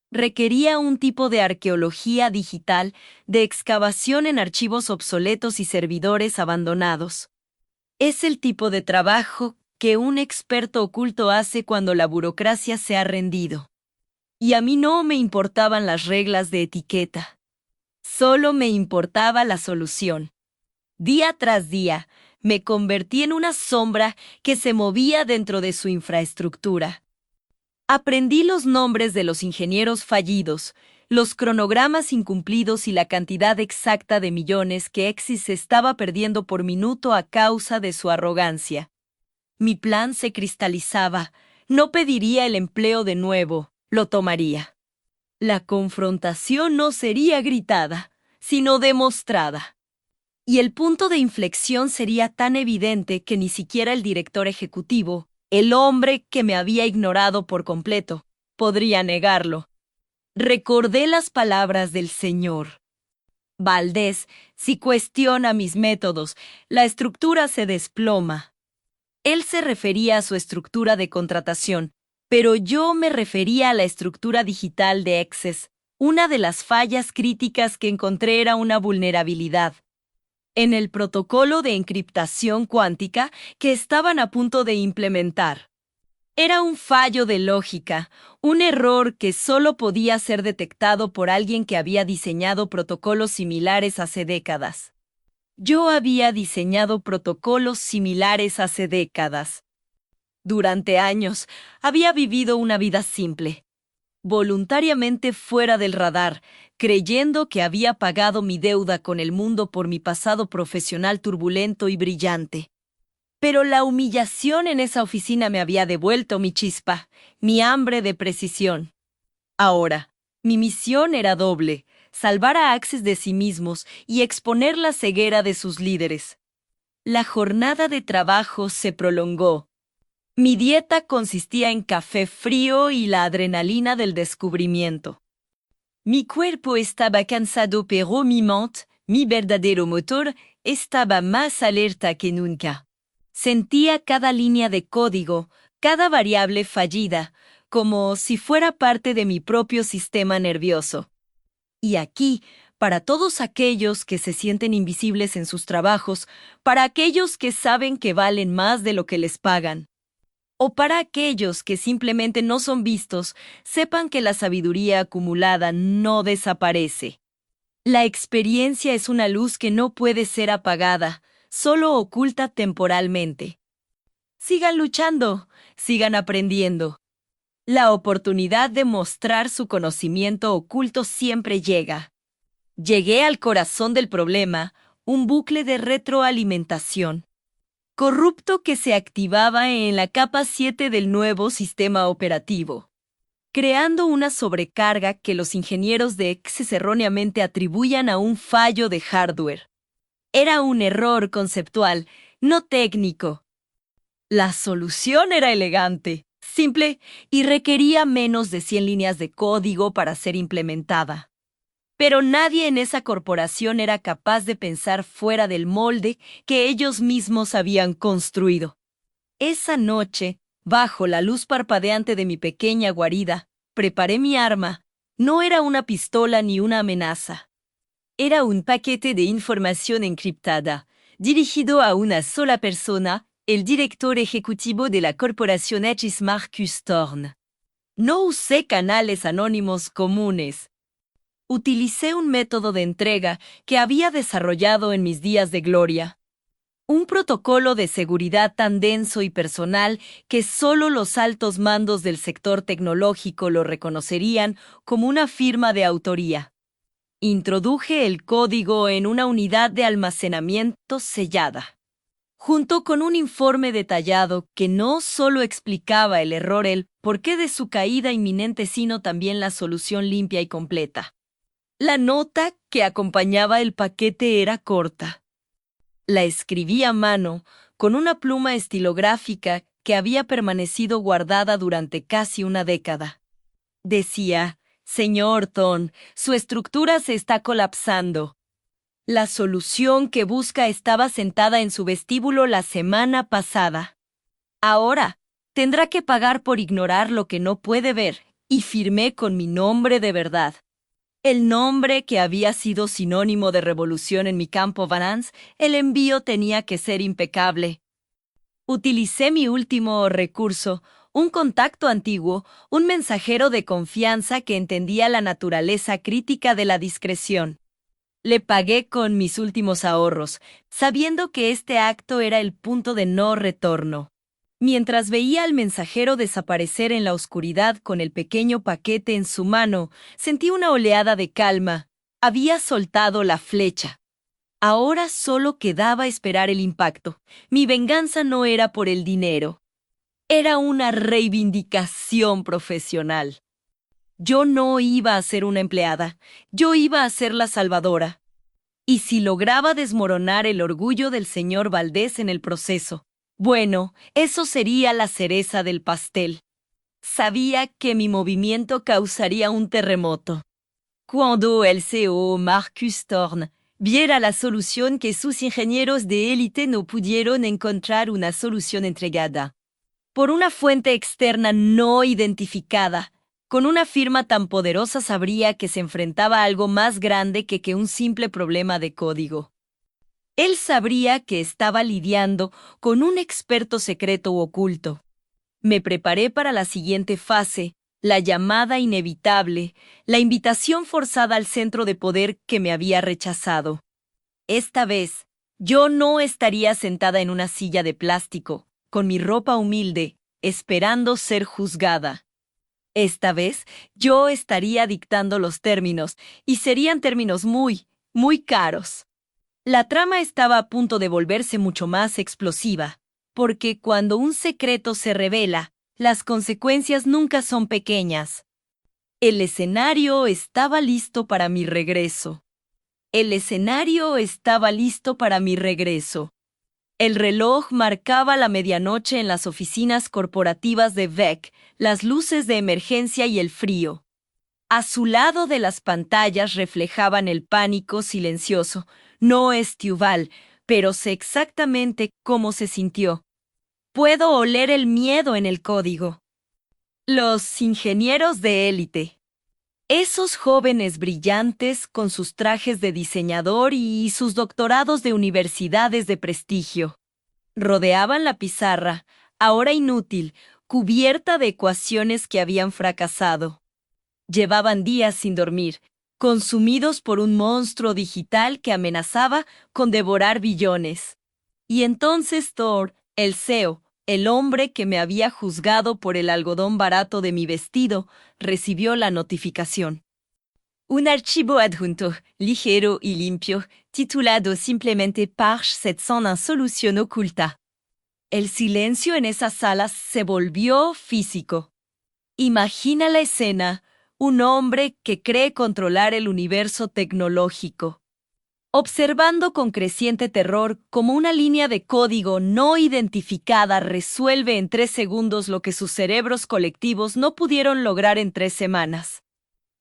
Requería un tipo de arqueología digital, de excavación en archivos obsoletos y servidores abandonados. Es el tipo de trabajo que un experto oculto hace cuando la burocracia se ha rendido. Y a mí no me importaban las reglas de etiqueta. Solo me importaba la solución. Día tras día, me convertí en una sombra que se movía dentro de su infraestructura. Aprendí los nombres de los ingenieros fallidos, los cronogramas incumplidos y la cantidad exacta de millones que Exis estaba perdiendo por minuto a causa de su arrogancia. Mi plan se cristalizaba. No pediría el empleo de nuevo, lo tomaría. La confrontación no sería gritada, sino demostrada. Y el punto de inflexión sería tan evidente que ni siquiera el director ejecutivo, el hombre que me había ignorado por completo, podría negarlo. Recordé las palabras del señor Valdés: si cuestiona mis métodos, la estructura se desploma. Él se refería a su estructura de contratación, pero yo me refería a la estructura digital de Access. Una de las fallas críticas que encontré era una vulnerabilidad. en el protocolo de encriptación cuántica que estaban a punto de implementar. Era un fallo de lógica, un error que solo podía ser detectado por alguien que había diseñado protocolos similares hace décadas. Yo había diseñado protocolos similares hace décadas. Durante años, había vivido una vida simple, voluntariamente fuera del radar, creyendo que había pagado mi deuda con el mundo por mi pasado profesional turbulento y brillante. Pero la humillación en esa oficina me había devuelto mi chispa, mi hambre de precisión. Ahora, mi misión era doble: salvar a Access de sí mismos y exponer la ceguera de sus líderes. La jornada de trabajo se prolongó. Mi dieta consistía en café frío y la adrenalina del descubrimiento. Mi cuerpo estaba cansado, pero mi mente, mi verdadero motor, estaba más alerta que nunca. Sentía cada línea de código, cada variable fallida, como si fuera parte de mi propio sistema nervioso. Y aquí, para todos aquellos que se sienten invisibles en sus trabajos, para aquellos que saben que valen más de lo que les pagan, o para aquellos que simplemente no son vistos, sepan que la sabiduría acumulada no desaparece. La experiencia es una luz que no puede ser apagada, solo oculta temporalmente. Sigan luchando, sigan aprendiendo. La oportunidad de mostrar su conocimiento oculto siempre llega. Llegué al corazón del problema, un bucle de retroalimentación corrupto que se activaba en la capa 7 del nuevo sistema operativo, creando una sobrecarga que los ingenieros de Access erróneamente atribuían a un fallo de hardware. Era un error conceptual, no técnico. La solución era elegante, simple y requería menos de 100 líneas de código para ser implementada. Pero nadie en esa corporación era capaz de pensar fuera del molde que ellos mismos habían construido. Esa noche, bajo la luz parpadeante de mi pequeña guarida, preparé mi arma. No era una pistola ni una amenaza. Era un paquete de información encriptada, dirigido a una sola persona, el director ejecutivo de la corporación H. Marcus Thorne. No usé canales anónimos comunes. Utilicé un método de entrega que había desarrollado en mis días de gloria. Un protocolo de seguridad tan denso y personal que solo los altos mandos del sector tecnológico lo reconocerían como una firma de autoría. Introduje el código en una unidad de almacenamiento sellada, junto con un informe detallado que no solo explicaba el error, el porqué de su caída inminente, sino también la solución limpia y completa. La nota que acompañaba el paquete era corta. La escribí a mano con una pluma estilográfica que había permanecido guardada durante casi una década. Decía: «Señor Thorne, su estructura se está colapsando. La solución que busca estaba sentada en su vestíbulo la semana pasada. Ahora tendrá que pagar por ignorar lo que no puede ver», y firmé con mi nombre de verdad. El nombre que había sido sinónimo de revolución en mi campo Valance. El envío tenía que ser impecable. Utilicé mi último recurso, un contacto antiguo, un mensajero de confianza que entendía la naturaleza crítica de la discreción. Le pagué con mis últimos ahorros, sabiendo que este acto era el punto de no retorno. Mientras veía al mensajero desaparecer en la oscuridad con el pequeño paquete en su mano, sentí una oleada de calma. Había soltado la flecha. Ahora solo quedaba esperar el impacto. Mi venganza no era por el dinero. Era una reivindicación profesional. Yo no iba a ser una empleada. Yo iba a ser la salvadora. Y si lograba desmoronar el orgullo del señor Valdés en el proceso, bueno, eso sería la cereza del pastel. Sabía que mi movimiento causaría un terremoto. Cuando el CEO Marcus Thorne viera la solución que sus ingenieros de élite no pudieron encontrar, una solución entregada por una fuente externa no identificada, con una firma tan poderosa, sabría que se enfrentaba a algo más grande que un simple problema de código. Él sabría que estaba lidiando con un experto secreto u oculto. Me preparé para la siguiente fase, la llamada inevitable, la invitación forzada al centro de poder que me había rechazado. Esta vez, yo no estaría sentada en una silla de plástico, con mi ropa humilde, esperando ser juzgada. Esta vez, yo estaría dictando los términos, y serían términos muy caros. La trama estaba a punto de volverse mucho más explosiva, porque cuando un secreto se revela, las consecuencias nunca son pequeñas. El escenario estaba listo para mi regreso. El escenario estaba listo para mi regreso. El reloj marcaba la medianoche en las oficinas corporativas de VEC, las luces de emergencia y el frío. A su lado de las pantallas reflejaban el pánico silencioso. No es Tuval, pero sé exactamente cómo se sintió. Puedo oler el miedo en el código. Los ingenieros de élite. Esos jóvenes brillantes con sus trajes de diseñador y sus doctorados de universidades de prestigio. Rodeaban la pizarra, ahora inútil, cubierta de ecuaciones que habían fracasado. Llevaban días sin dormir, consumidos por un monstruo digital que amenazaba con devorar billones. Y entonces Thor, el CEO, el hombre que me había juzgado por el algodón barato de mi vestido, recibió la notificación. Un archivo adjunto, ligero y limpio, titulado simplemente Parche 700 en solución oculta. El silencio en esa sala se volvió físico. Imagina la escena, un hombre que cree controlar el universo tecnológico, observando con creciente terror cómo una línea de código no identificada resuelve en 3 segundos lo que sus cerebros colectivos no pudieron lograr en 3 semanas.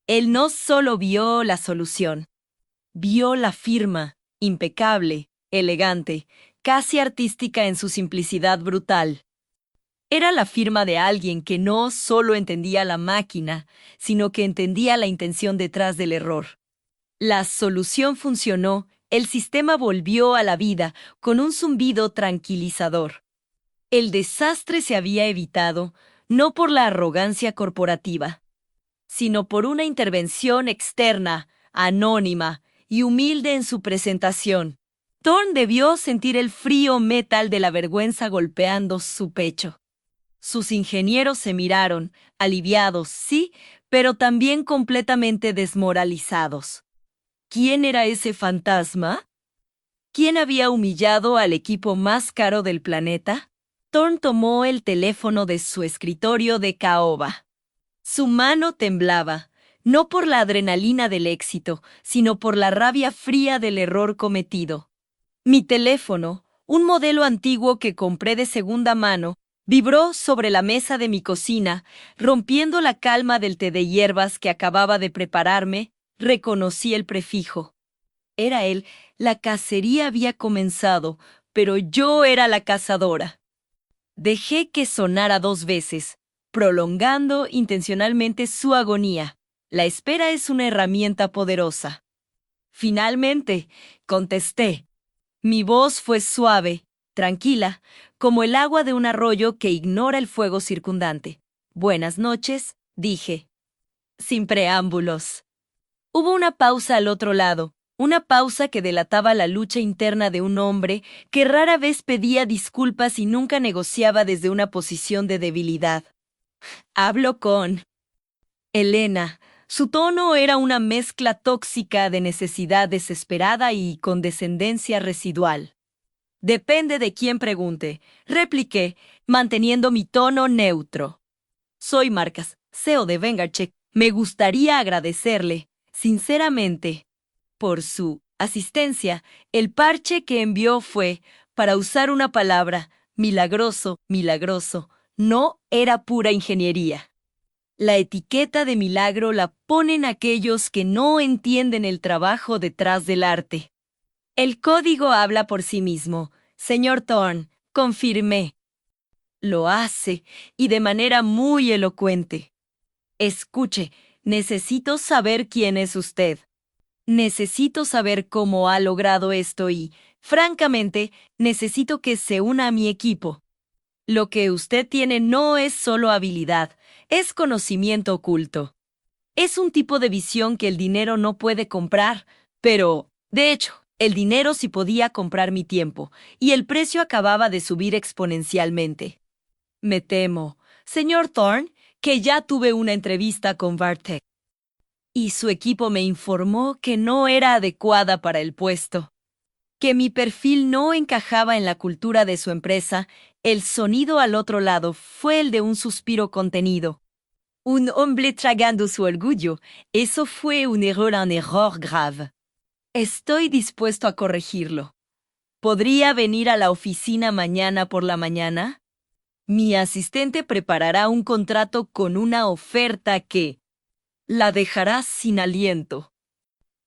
Él no solo vio la solución, vio la firma, impecable, elegante, casi artística en su simplicidad brutal. Era la firma de alguien que no solo entendía la máquina, sino que entendía la intención detrás del error. La solución funcionó, el sistema volvió a la vida con un zumbido tranquilizador. El desastre se había evitado, no por la arrogancia corporativa, sino por una intervención externa, anónima y humilde en su presentación. Thorne debió sentir el frío metal de la vergüenza golpeando su pecho. Sus ingenieros se miraron, aliviados, sí, pero también completamente desmoralizados. ¿Quién era ese fantasma? ¿Quién había humillado al equipo más caro del planeta? Thorne tomó el teléfono de su escritorio de caoba. Su mano temblaba, no por la adrenalina del éxito, sino por la rabia fría del error cometido. Mi teléfono, un modelo antiguo que compré de segunda mano, vibró sobre la mesa de mi cocina, rompiendo la calma del té de hierbas que acababa de prepararme. Reconocí el prefijo. Era él, la cacería había comenzado, pero yo era la cazadora. Dejé que sonara 2 veces, prolongando intencionalmente su agonía. La espera es una herramienta poderosa. Finalmente, contesté. Mi voz fue suave, tranquila, como el agua de un arroyo que ignora el fuego circundante. Buenas noches, dije. Sin preámbulos. Hubo una pausa al otro lado, una pausa que delataba la lucha interna de un hombre que rara vez pedía disculpas y nunca negociaba desde una posición de debilidad. Hablo con Elena. Su tono era una mezcla tóxica de necesidad desesperada y condescendencia residual. Depende de quién pregunte, repliqué, manteniendo mi tono neutro. Soy Marcas, CEO de Vengarcheck. Me gustaría agradecerle, sinceramente, por su asistencia. El parche que envió fue, para usar una palabra, milagroso, milagroso. No era pura ingeniería. La etiqueta de milagro la ponen aquellos que no entienden el trabajo detrás del arte. El código habla por sí mismo, señor Thorne, confirmé. Lo hace, y de manera muy elocuente. Escuche, necesito saber quién es usted. Necesito saber cómo ha logrado esto y, Francamente, necesito que se una a mi equipo. Lo que usted tiene no es solo habilidad, es conocimiento oculto. Es un tipo de visión que el dinero no puede comprar, pero, de hecho, el dinero sí podía comprar mi tiempo, y el precio acababa de subir exponencialmente. Me temo, señor Thorne, que ya tuve una entrevista con Bartek, y su equipo me informó que no era adecuada para el puesto, que mi perfil no encajaba en la cultura de su empresa. El sonido al otro lado fue el de un suspiro contenido. Un hombre tragando su orgullo. Eso fue un error grave. Estoy dispuesto a corregirlo. ¿Podría venir a la oficina mañana por la mañana? Mi asistente preparará un contrato con una oferta que la dejará sin aliento.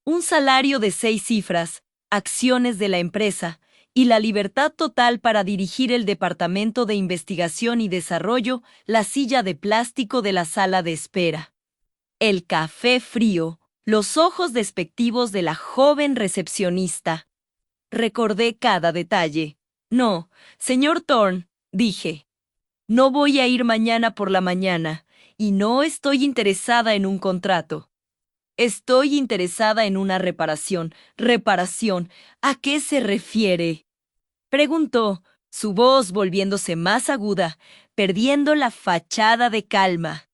Un salario de 6 cifras, acciones de la empresa y la libertad total para dirigir el departamento de investigación y desarrollo, la silla de plástico de la sala de espera. El café frío, los ojos despectivos de la joven recepcionista. Recordé cada detalle. No, señor Thorne, dije. No voy a ir mañana por la mañana, y no estoy interesada en un contrato. Estoy interesada en una reparación. ¿Reparación? ¿A qué se refiere? Preguntó, su voz volviéndose más aguda, perdiendo la fachada de calma.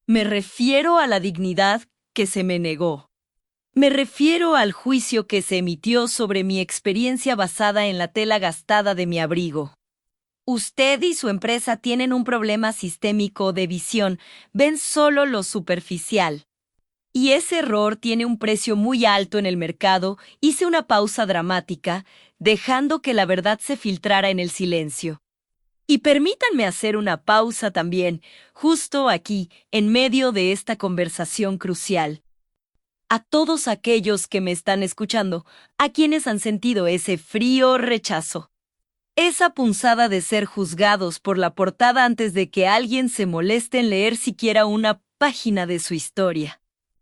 Me refiero a la dignidad que se me negó. Me refiero al juicio que se emitió sobre mi experiencia basada en la tela gastada de mi abrigo. Usted y su empresa tienen un problema sistémico de visión, ven solo lo superficial. Y ese error tiene un precio muy alto en el mercado. Hice una pausa dramática, dejando que la verdad se filtrara en el silencio. Y permítanme hacer una pausa también, justo aquí, en medio de esta conversación crucial. A todos aquellos que me están escuchando, a quienes han sentido ese frío rechazo, esa punzada de ser juzgados por la portada antes de que alguien se moleste en leer siquiera una página de su historia.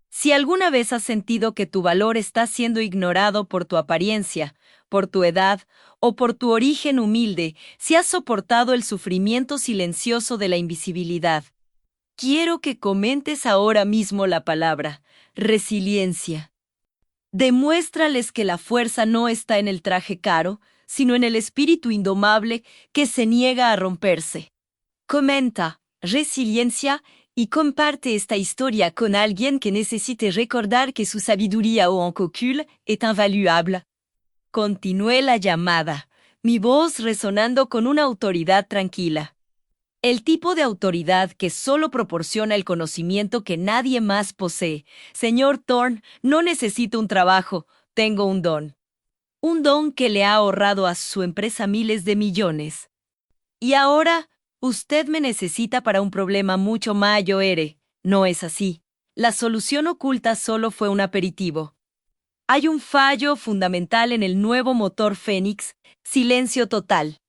Si alguna vez has sentido que tu valor está siendo ignorado por tu apariencia, por tu edad o por tu origen humilde, si has soportado el sufrimiento silencioso de la invisibilidad, quiero que comentes ahora mismo la palabra resiliencia. Demuéstrales que la fuerza no está en el traje caro, sino en el espíritu indomable que se niega a romperse. Comenta resiliencia y comparte esta historia con alguien que necesite recordar que su sabiduría o incalculable es invaluable. Continué la llamada, mi voz resonando con una autoridad tranquila. El tipo de autoridad que solo proporciona el conocimiento que nadie más posee. Señor Thorne, no necesito un trabajo, tengo un don. Un don que le ha ahorrado a su empresa miles de millones. Y ahora, usted me necesita para un problema mucho mayor. No es así. La solución oculta solo fue un aperitivo. Hay un fallo fundamental en el nuevo motor Fénix, silencio total.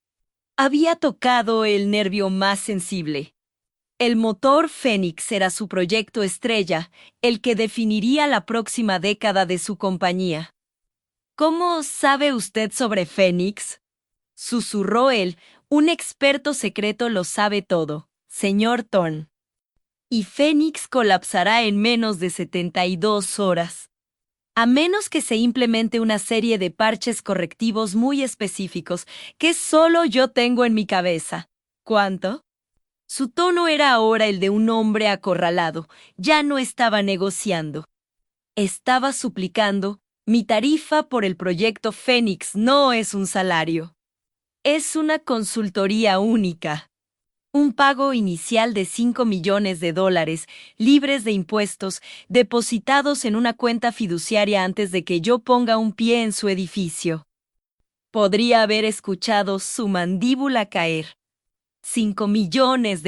Había tocado el nervio más sensible. El motor Fénix era su proyecto estrella, el que definiría la próxima década de su compañía. ¿Cómo sabe usted sobre Fénix? Susurró él, un experto secreto lo sabe todo, señor Thorne. Y Fénix colapsará en menos de 72 horas. A menos que se implemente una serie de parches correctivos muy específicos que solo yo tengo en mi cabeza. ¿Cuánto? Su tono era ahora el de un hombre acorralado. Ya no estaba negociando. Estaba suplicando. Mi tarifa por el proyecto Fénix no es un salario. Es una consultoría única. Un pago inicial de $5 millones, libres de impuestos, depositados en una cuenta fiduciaria antes de que yo ponga un pie en su edificio. Podría haber escuchado su mandíbula caer. $5 millones.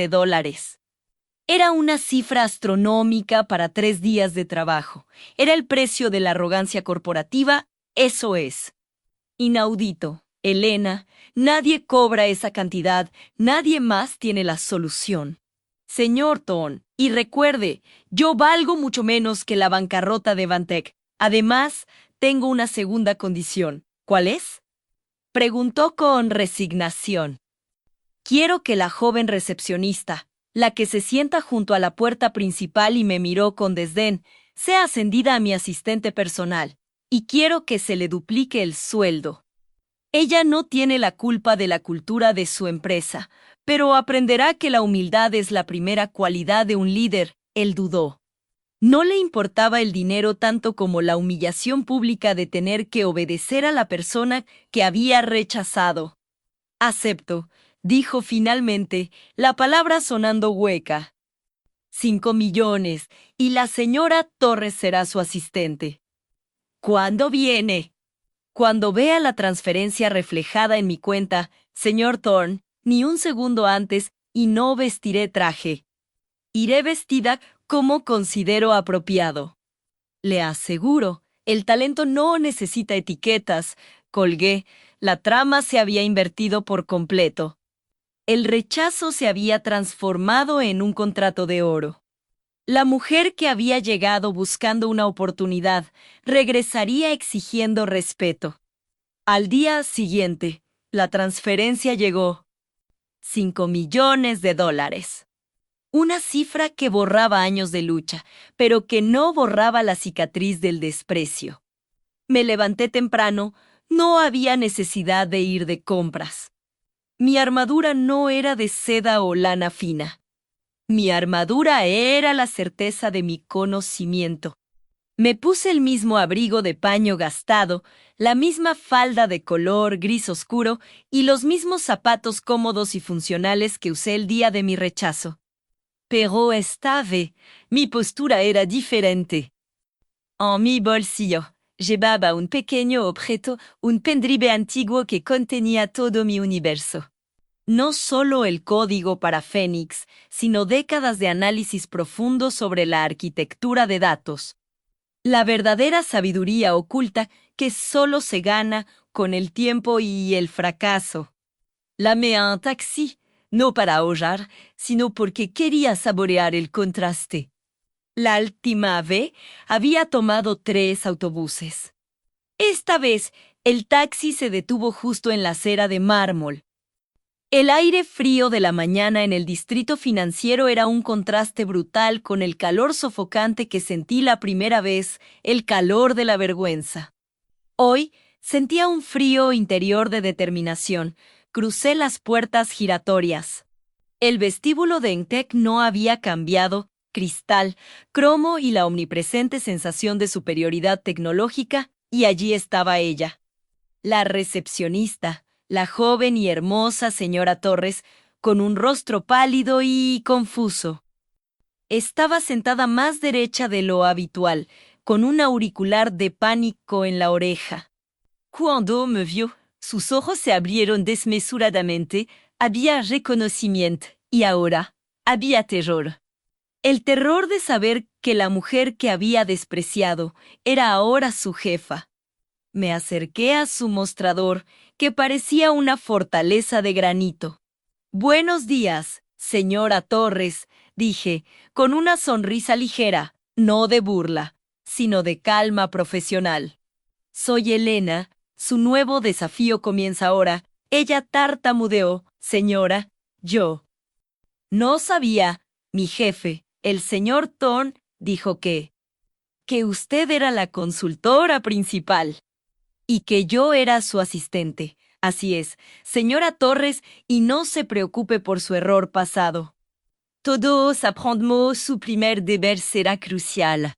Era una cifra astronómica para 3 días de trabajo. Era el precio de la arrogancia corporativa, eso es. Inaudito. Elena, nadie cobra esa cantidad, nadie más tiene la solución. Señor Thorne, y recuerde, yo valgo mucho menos que la bancarrota de Bartek. Además, tengo una segunda condición. ¿Cuál es? Preguntó con resignación. Quiero que la joven recepcionista, la que se sienta junto a la puerta principal y me miró con desdén, sea ascendida a mi asistente personal, y quiero que se le duplique el sueldo. Ella no tiene la culpa de la cultura de su empresa, pero aprenderá que la humildad es la primera cualidad de un líder, él dudó. No le importaba el dinero tanto como la humillación pública de tener que obedecer a la persona que había rechazado. Acepto, dijo finalmente, la palabra sonando hueca. 5 millones, y la señora Torres será su asistente. ¿Cuándo viene? Cuando vea la transferencia reflejada en mi cuenta, señor Thorne, ni un segundo antes, y no vestiré traje. Iré vestida como considero apropiado. Le aseguro, el talento no necesita etiquetas, colgué, la trama se había invertido por completo. El rechazo se había transformado en un contrato de oro. La mujer que había llegado buscando una oportunidad regresaría exigiendo respeto. Al día siguiente, la transferencia llegó. 5 millones de dólares. Una cifra que borraba años de lucha, pero que no borraba la cicatriz del desprecio. Me levanté temprano, no había necesidad de ir de compras. Mi armadura no era de seda o lana fina. Mi armadura era la certeza de mi conocimiento. Me puse el mismo abrigo de paño gastado, la misma falda de color gris oscuro y los mismos zapatos cómodos y funcionales que usé el día de mi rechazo. Pero esta vez, mi postura era diferente. En mi bolsillo, llevaba un pequeño objeto, un pendrive antiguo que contenía todo mi universo. No solo el código para Fénix, sino décadas de análisis profundo sobre la arquitectura de datos. La verdadera sabiduría oculta que solo se gana con el tiempo y el fracaso. Llamé a un taxi, no para ahorrar, sino porque quería saborear el contraste. La última vez había tomado 3 autobuses. Esta vez, el taxi se detuvo justo en la acera de mármol. El aire frío de la mañana en el distrito financiero era un contraste brutal con el calor sofocante que sentí la primera vez, el calor de la vergüenza. Hoy sentía un frío interior de determinación. Crucé las puertas giratorias. El vestíbulo de Entec no había cambiado, cristal, cromo y la omnipresente sensación de superioridad tecnológica, y allí estaba ella. La recepcionista, la joven y hermosa señora Torres, con un rostro pálido y confuso. Estaba sentada más derecha de lo habitual, con un auricular de pánico en la oreja. Cuando me vio, sus ojos se abrieron desmesuradamente, había reconocimiento, y ahora había terror. El terror de saber que la mujer que había despreciado era ahora su jefa. Me acerqué a su mostrador, que parecía una fortaleza de granito. «Buenos días, señora Torres», dije, con una sonrisa ligera, no de burla, sino de calma profesional. «Soy Elena, su nuevo desafío comienza ahora». Ella tartamudeó, «Señora, yo». No sabía, mi jefe, el señor Thorne, dijo que usted era la consultora principal. Y que yo era su asistente. Así es, señora Torres, y no se preocupe por su error pasado. Todos apprendremos, su primer deber será crucial.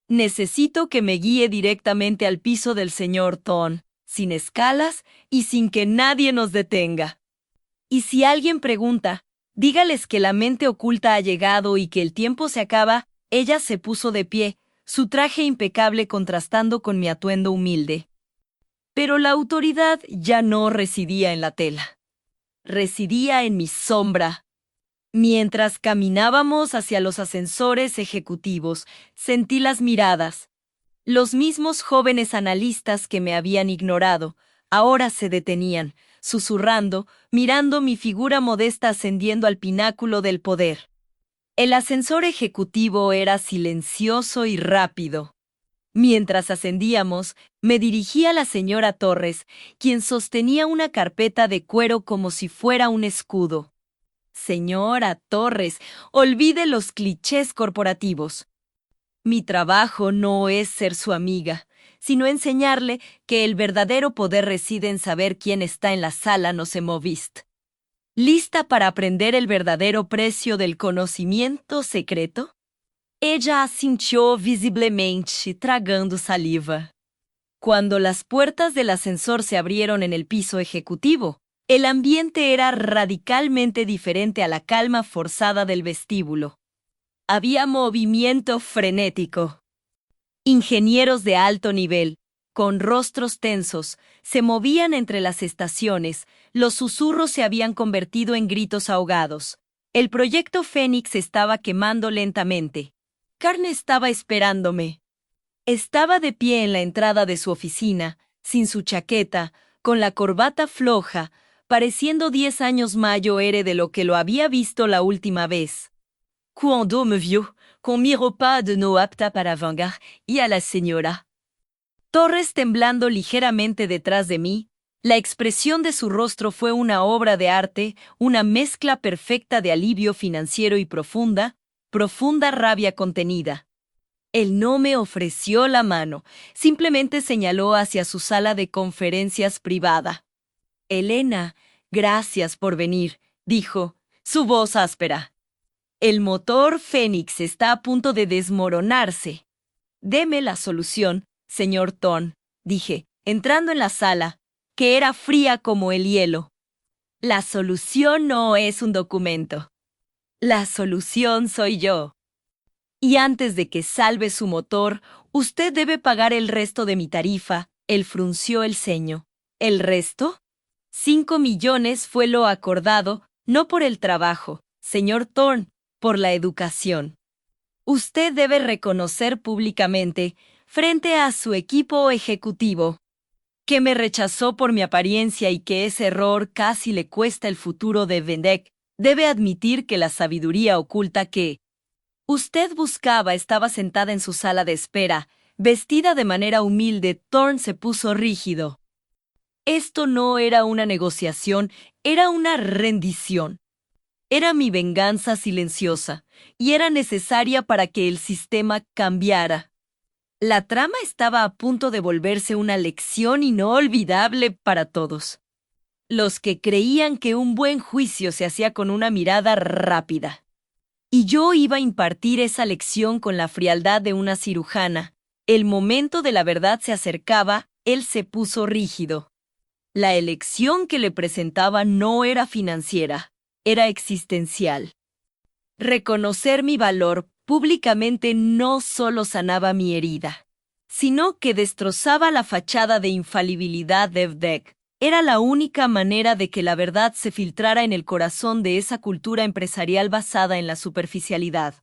Necesito que me guíe directamente al piso del señor Thorne, sin escalas y sin que nadie nos detenga. Y si alguien pregunta, dígales que la mente oculta ha llegado y que el tiempo se acaba. Ella se puso de pie, su traje impecable contrastando con mi atuendo humilde. Pero la autoridad ya no residía en la tela. Residía en mi sombra. Mientras caminábamos hacia los ascensores ejecutivos, sentí las miradas. Los mismos jóvenes analistas que me habían ignorado, ahora se detenían, susurrando, mirando mi figura modesta ascendiendo al pináculo del poder. El ascensor ejecutivo era silencioso y rápido. Mientras ascendíamos, me dirigí a la señora Torres, quien sostenía una carpeta de cuero como si fuera un escudo. Señora Torres, olvide los clichés corporativos. Mi trabajo no es ser su amiga, sino enseñarle que el verdadero poder reside en saber quién está en la sala, no se movist. ¿Lista para aprender el verdadero precio del conocimiento secreto? Ella asintió visiblemente, tragando saliva. Cuando las puertas del ascensor se abrieron en el piso ejecutivo, el ambiente era radicalmente diferente a la calma forzada del vestíbulo. Había movimiento frenético. Ingenieros de alto nivel, con rostros tensos, se movían entre las estaciones, los susurros se habían convertido en gritos ahogados. El proyecto Fénix estaba quemando lentamente. Carne estaba esperándome. Estaba de pie en la entrada de su oficina, sin su chaqueta, con la corbata floja, pareciendo 10 años mayor de lo que lo había visto la última vez. Cuando me vio, con mi ropa de no apta para vangar, y a la señora Torres temblando ligeramente detrás de mí, la expresión de su rostro fue una obra de arte, una mezcla perfecta de alivio financiero y profunda rabia contenida. Él no me ofreció la mano, simplemente señaló hacia su sala de conferencias privada. Elena, gracias por venir, dijo, su voz áspera. El motor Fénix está a punto de desmoronarse. Deme la solución, señor Thorne, dije, entrando en la sala, que era fría como el hielo. La solución no es un documento. La solución soy yo. Y antes de que salve su motor, usted debe pagar el resto de mi tarifa. Él frunció el ceño. ¿El resto? 5 millones fue lo acordado, no por el trabajo, señor Thorne, por la educación. Usted debe reconocer públicamente, frente a su equipo ejecutivo, que me rechazó por mi apariencia y que ese error casi le cuesta el futuro de Vendek. Debe admitir que la sabiduría oculta que usted buscaba estaba sentada en su sala de espera, vestida de manera humilde. Thorne se puso rígido. Esto no era una negociación, era una rendición. Era mi venganza silenciosa, y era necesaria para que el sistema cambiara. La trama estaba a punto de volverse una lección inolvidable para todos. Los que creían que un buen juicio se hacía con una mirada rápida. Y yo iba a impartir esa lección con la frialdad de una cirujana. El momento de la verdad se acercaba, él se puso rígido. La elección que le presentaba no era financiera, era existencial. Reconocer mi valor públicamente no solo sanaba mi herida, sino que destrozaba la fachada de infalibilidad de Vdek. Era la única manera de que la verdad se filtrara en el corazón de esa cultura empresarial basada en la superficialidad.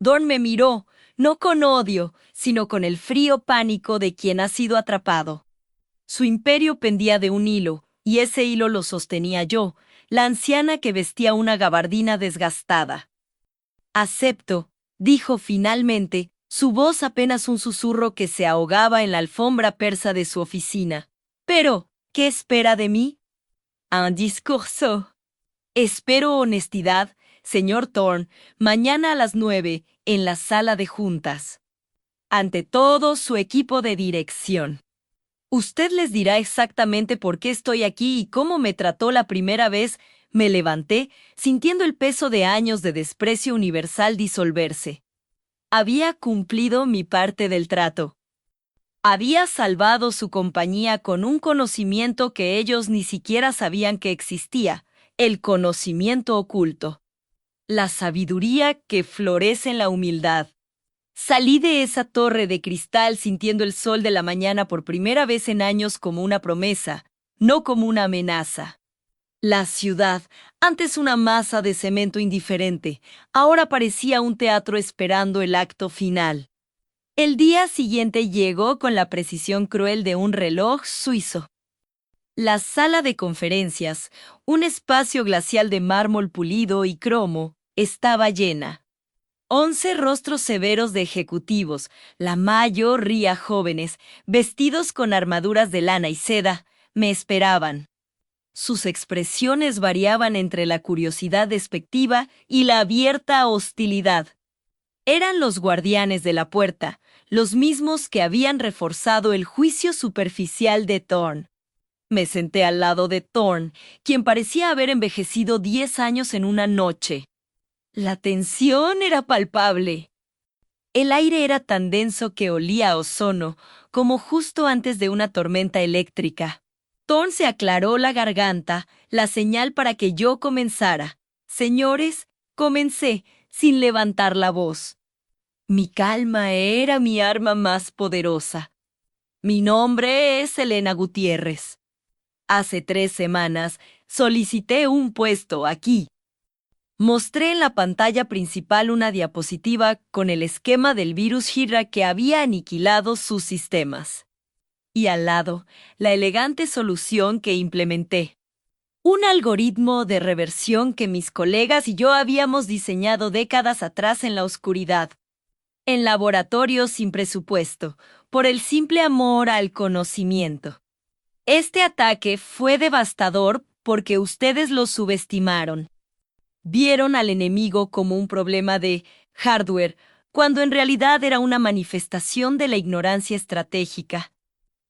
Thorne me miró, no con odio, sino con el frío pánico de quien ha sido atrapado. Su imperio pendía de un hilo, y ese hilo lo sostenía yo, la anciana que vestía una gabardina desgastada. Acepto, dijo finalmente, su voz apenas un susurro que se ahogaba en la alfombra persa de su oficina. Pero, ¿qué espera de mí? Un discurso. Espero honestidad, señor Thorne, mañana a las 9, en la sala de juntas. Ante todo, su equipo de dirección. Usted les dirá exactamente por qué estoy aquí y cómo me trató la primera vez. Me levanté, sintiendo el peso de años de desprecio universal disolverse. Había cumplido mi parte del trato. Había salvado su compañía con un conocimiento que ellos ni siquiera sabían que existía, el conocimiento oculto. La sabiduría que florece en la humildad. Salí de esa torre de cristal sintiendo el sol de la mañana por primera vez en años como una promesa, no como una amenaza. La ciudad, antes una masa de cemento indiferente, ahora parecía un teatro esperando el acto final. El día siguiente llegó con la precisión cruel de un reloj suizo. La sala de conferencias, un espacio glacial de mármol pulido y cromo, estaba llena. 11 rostros severos de ejecutivos, la mayoría jóvenes, vestidos con armaduras de lana y seda, me esperaban. Sus expresiones variaban entre la curiosidad despectiva y la abierta hostilidad. Eran los guardianes de la puerta, los mismos que habían reforzado el juicio superficial de Thorn. Me senté al lado de Thorn, quien parecía haber envejecido 10 años en una noche. La tensión era palpable. El aire era tan denso que olía a ozono, como justo antes de una tormenta eléctrica. Thorn se aclaró la garganta, la señal para que yo comenzara. Señores, comencé, sin levantar la voz. Mi calma era mi arma más poderosa. Mi nombre es Elena Gutiérrez. Hace 3 semanas solicité un puesto aquí. Mostré en la pantalla principal una diapositiva con el esquema del virus Hydra que había aniquilado sus sistemas. Y al lado, la elegante solución que implementé. Un algoritmo de reversión que mis colegas y yo habíamos diseñado décadas atrás en la oscuridad. En laboratorios sin presupuesto, por el simple amor al conocimiento. Este ataque fue devastador porque ustedes lo subestimaron. Vieron al enemigo como un problema de hardware, cuando en realidad era una manifestación de la ignorancia estratégica.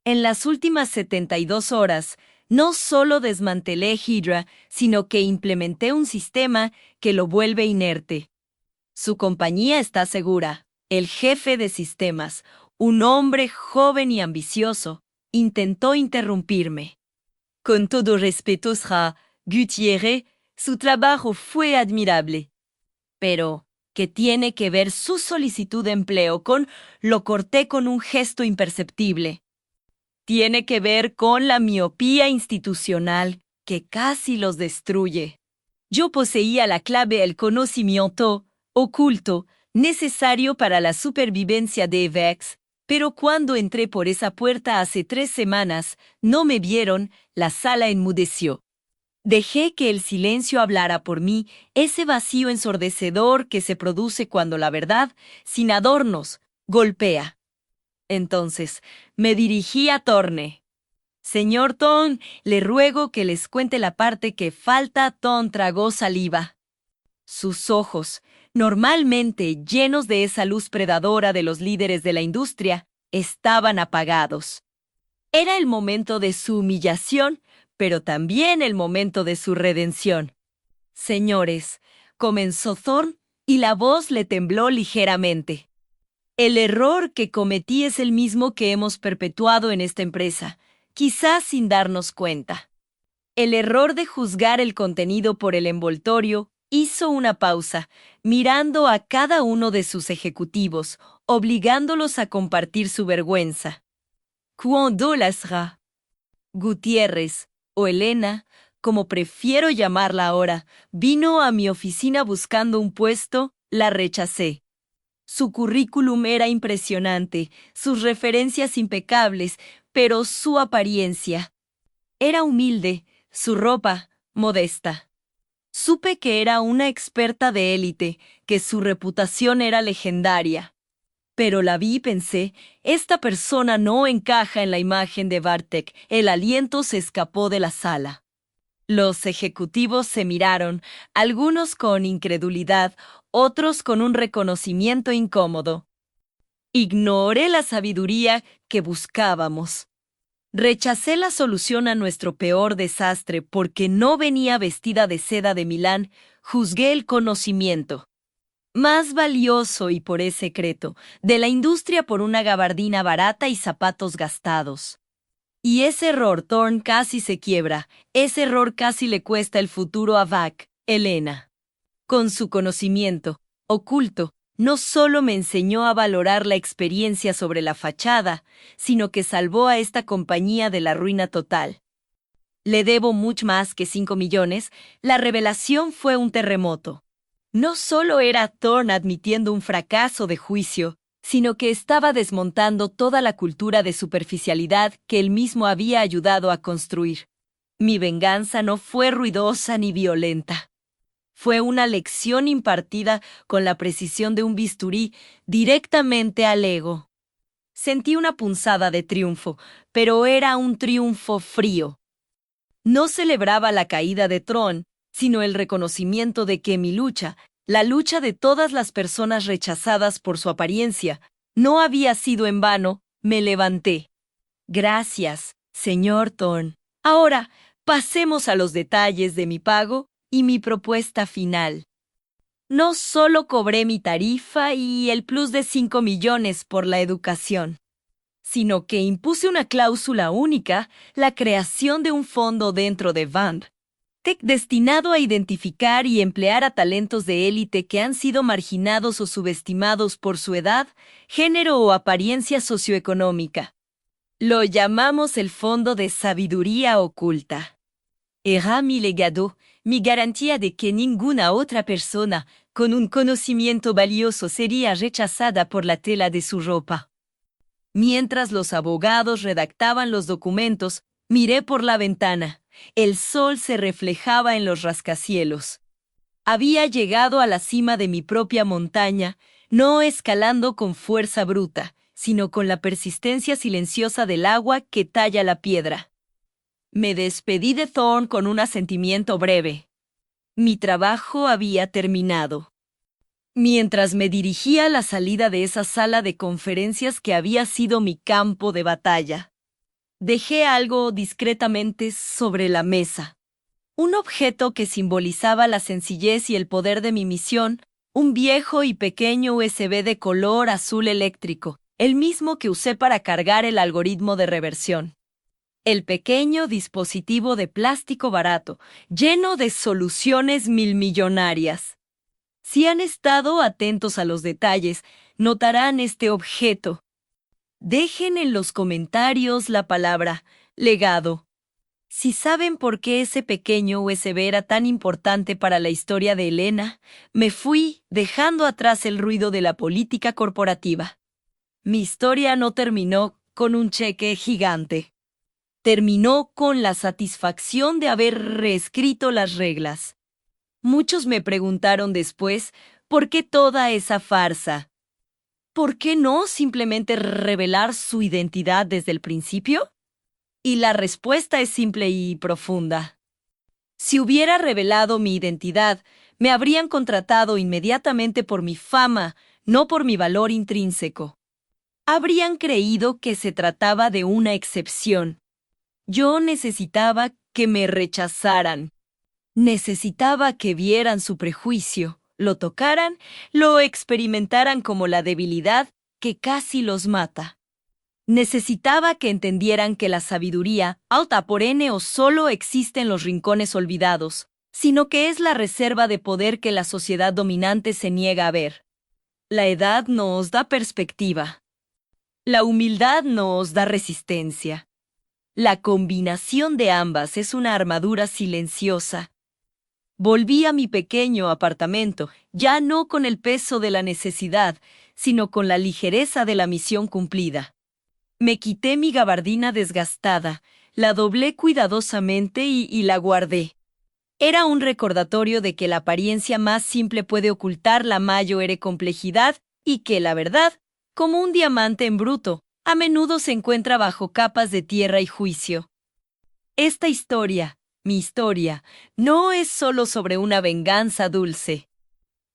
En las últimas 72 horas, no solo desmantelé Hydra, sino que implementé un sistema que lo vuelve inerte. Su compañía está segura. El jefe de sistemas, un hombre joven y ambicioso, intentó interrumpirme. Con todo respeto, Sra. Gutiérrez, su trabajo fue admirable. Pero, ¿qué tiene que ver su solicitud de empleo con? Lo corté con un gesto imperceptible. Tiene que ver con la miopía institucional que casi los destruye. Yo poseía la clave del conocimiento oculto necesario para la supervivencia de Vex, pero cuando entré por esa puerta hace 3 semanas, no me vieron, la sala enmudeció. Dejé que el silencio hablara por mí, ese vacío ensordecedor que se produce cuando la verdad, sin adornos, golpea. Entonces, me dirigí a Thorne. Señor Thorne, le ruego que les cuente la parte que falta. Thorne tragó saliva. Sus ojos, normalmente llenos de esa luz predadora de los líderes de la industria, estaban apagados. Era el momento de su humillación, pero también el momento de su redención. Señores, comenzó Thorne, y la voz le tembló ligeramente. El error que cometí es el mismo que hemos perpetuado en esta empresa, quizás sin darnos cuenta. El error de juzgar el contenido por el envoltorio. Hizo una pausa, mirando a cada uno de sus ejecutivos, obligándolos a compartir su vergüenza. Cuando la Sra. Gutiérrez, o Elena, como prefiero llamarla ahora, vino a mi oficina buscando un puesto, la rechacé. Su currículum era impresionante, sus referencias impecables, pero su apariencia. Era humilde, su ropa modesta. Supe que era una experta de élite, que su reputación era legendaria. Pero la vi y pensé, esta persona no encaja en la imagen de Bartek. El aliento se escapó de la sala. Los ejecutivos se miraron, algunos con incredulidad, otros con un reconocimiento incómodo. Ignoré la sabiduría que buscábamos. Rechacé la solución a nuestro peor desastre porque no venía vestida de seda de Milán, juzgué el conocimiento. Más valioso y por ese secreto, de la industria por una gabardina barata y zapatos gastados. Y ese error Thorne casi se quiebra, ese error casi le cuesta el futuro a Vac, Elena. Con su conocimiento oculto, no solo me enseñó a valorar la experiencia sobre la fachada, sino que salvó a esta compañía de la ruina total. Le debo mucho más que 5 millones, la revelación fue un terremoto. No solo era Thorne admitiendo un fracaso de juicio, sino que estaba desmontando toda la cultura de superficialidad que él mismo había ayudado a construir. Mi venganza no fue ruidosa ni violenta. Fue una lección impartida con la precisión de un bisturí directamente al ego. Sentí una punzada de triunfo, pero era un triunfo frío. No celebraba la caída de Tron, sino el reconocimiento de que mi lucha, la lucha de todas las personas rechazadas por su apariencia, no había sido en vano. Me levanté. Gracias, señor Thorne. Ahora, pasemos a los detalles de mi pago y mi propuesta final. No solo cobré mi tarifa y el plus de 5 millones por la educación, sino que impuse una cláusula única, la creación de un fondo dentro de Vand Tech destinado a identificar y emplear a talentos de élite que han sido marginados o subestimados por su edad, género o apariencia socioeconómica. Lo llamamos el Fondo de Sabiduría Oculta. Era mi legado, mi garantía de que ninguna otra persona con un conocimiento valioso sería rechazada por la tela de su ropa. Mientras los abogados redactaban los documentos, miré por la ventana. El sol se reflejaba en los rascacielos. Había llegado a la cima de mi propia montaña, no escalando con fuerza bruta, sino con la persistencia silenciosa del agua que talla la piedra. Me despedí de Thorne con un asentimiento breve. Mi trabajo había terminado. Mientras me dirigía a la salida de esa sala de conferencias que había sido mi campo de batalla, dejé algo discretamente sobre la mesa. Un objeto que simbolizaba la sencillez y el poder de mi misión, un viejo y pequeño USB de color azul eléctrico, el mismo que usé para cargar el algoritmo de reversión. El pequeño dispositivo de plástico barato, lleno de soluciones milmillonarias. Si han estado atentos a los detalles, notarán este objeto. Dejen en los comentarios la palabra legado. Si saben por qué ese pequeño USB era tan importante para la historia de Elena, me fui dejando atrás el ruido de la política corporativa. Mi historia no terminó con un cheque gigante. Terminó con la satisfacción de haber reescrito las reglas. Muchos me preguntaron después, ¿por qué toda esa farsa? ¿Por qué no simplemente revelar su identidad desde el principio? Y la respuesta es simple y profunda. Si hubiera revelado mi identidad, me habrían contratado inmediatamente por mi fama, no por mi valor intrínseco. Habrían creído que se trataba de una excepción. Yo necesitaba que me rechazaran. Necesitaba que vieran su prejuicio, lo tocaran, lo experimentaran como la debilidad que casi los mata. Necesitaba que entendieran que la sabiduría, alta por N o solo existe en los rincones olvidados, sino que es la reserva de poder que la sociedad dominante se niega a ver. La edad nos da perspectiva. La humildad nos da resistencia. La combinación de ambas es una armadura silenciosa. Volví a mi pequeño apartamento, ya no con el peso de la necesidad, sino con la ligereza de la misión cumplida. Me quité mi gabardina desgastada, la doblé cuidadosamente y la guardé. Era un recordatorio de que la apariencia más simple puede ocultar la mayor complejidad y que la verdad, como un diamante en bruto, a menudo se encuentra bajo capas de tierra y juicio. Esta historia, mi historia, no es solo sobre una venganza dulce.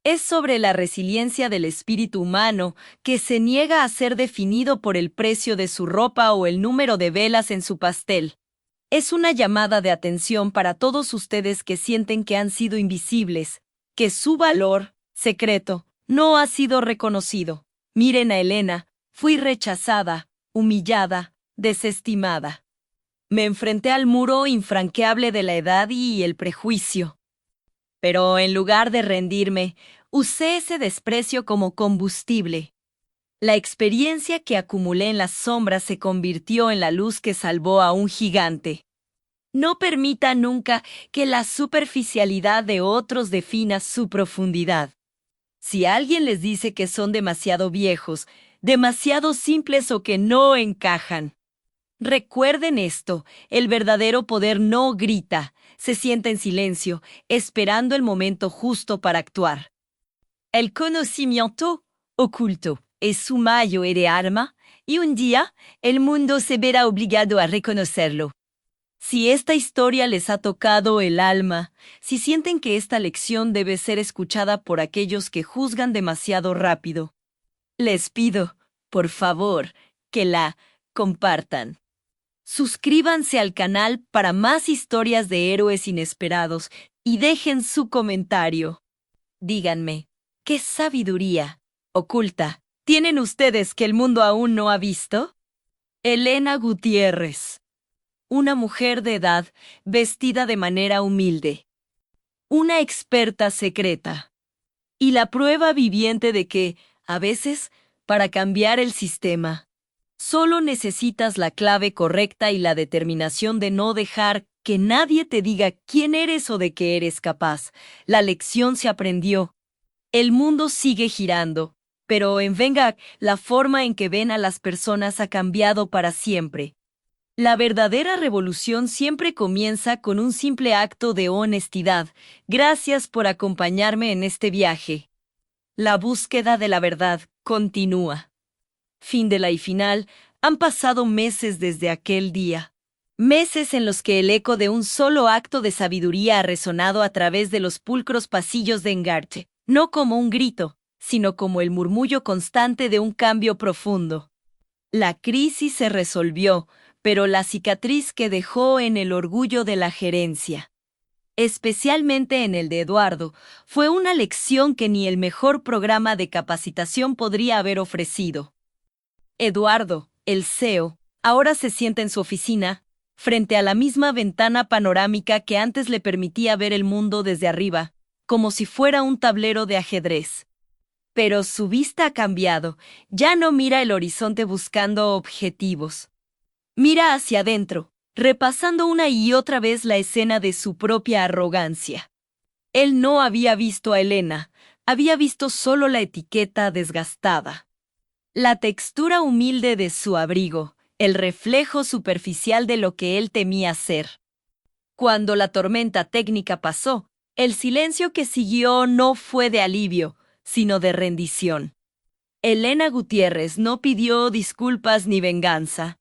Es sobre la resiliencia del espíritu humano que se niega a ser definido por el precio de su ropa o el número de velas en su pastel. Es una llamada de atención para todos ustedes que sienten que han sido invisibles, que su valor, secreto, no ha sido reconocido. Miren a Elena, fui rechazada, humillada, desestimada. Me enfrenté al muro infranqueable de la edad y el prejuicio. Pero en lugar de rendirme, usé ese desprecio como combustible. La experiencia que acumulé en las sombras se convirtió en la luz que salvó a un gigante. No permita nunca que la superficialidad de otros defina su profundidad. Si alguien les dice que son demasiado viejos, demasiado simples o que no encajan, recuerden esto, el verdadero poder no grita, se sienta en silencio, esperando el momento justo para actuar. El conocimiento oculto es su mayor arma, y un día el mundo se verá obligado a reconocerlo. Si esta historia les ha tocado el alma, si sienten que esta lección debe ser escuchada por aquellos que juzgan demasiado rápido, les pido, por favor, que la compartan. Suscríbanse al canal para más historias de héroes inesperados y dejen su comentario. Díganme, ¿qué sabiduría oculta tienen ustedes que el mundo aún no ha visto? Elena Gutiérrez. Una mujer de edad vestida de manera humilde. Una experta secreta. Y la prueba viviente de que, a veces, para cambiar el sistema, solo necesitas la clave correcta y la determinación de no dejar que nadie te diga quién eres o de qué eres capaz. La lección se aprendió. El mundo sigue girando, pero en Venga, la forma en que ven a las personas ha cambiado para siempre. La verdadera revolución siempre comienza con un simple acto de honestidad. Gracias por acompañarme en este viaje. La búsqueda de la verdad continúa. Fin de la y final, han pasado meses desde aquel día. Meses en los que el eco de un solo acto de sabiduría ha resonado a través de los pulcros pasillos de Engarte, no como un grito, sino como el murmullo constante de un cambio profundo. La crisis se resolvió, pero la cicatriz que dejó en el orgullo de la gerencia, especialmente en el de Eduardo, fue una lección que ni el mejor programa de capacitación podría haber ofrecido. Eduardo, el CEO, ahora se sienta en su oficina, frente a la misma ventana panorámica que antes le permitía ver el mundo desde arriba, como si fuera un tablero de ajedrez. Pero su vista ha cambiado, ya no mira el horizonte buscando objetivos. Mira hacia adentro, repasando una y otra vez la escena de su propia arrogancia. Él no había visto a Elena, había visto solo la etiqueta desgastada. La textura humilde de su abrigo, el reflejo superficial de lo que él temía ser. Cuando la tormenta técnica pasó, el silencio que siguió no fue de alivio, sino de rendición. Elena Gutiérrez no pidió disculpas ni venganza.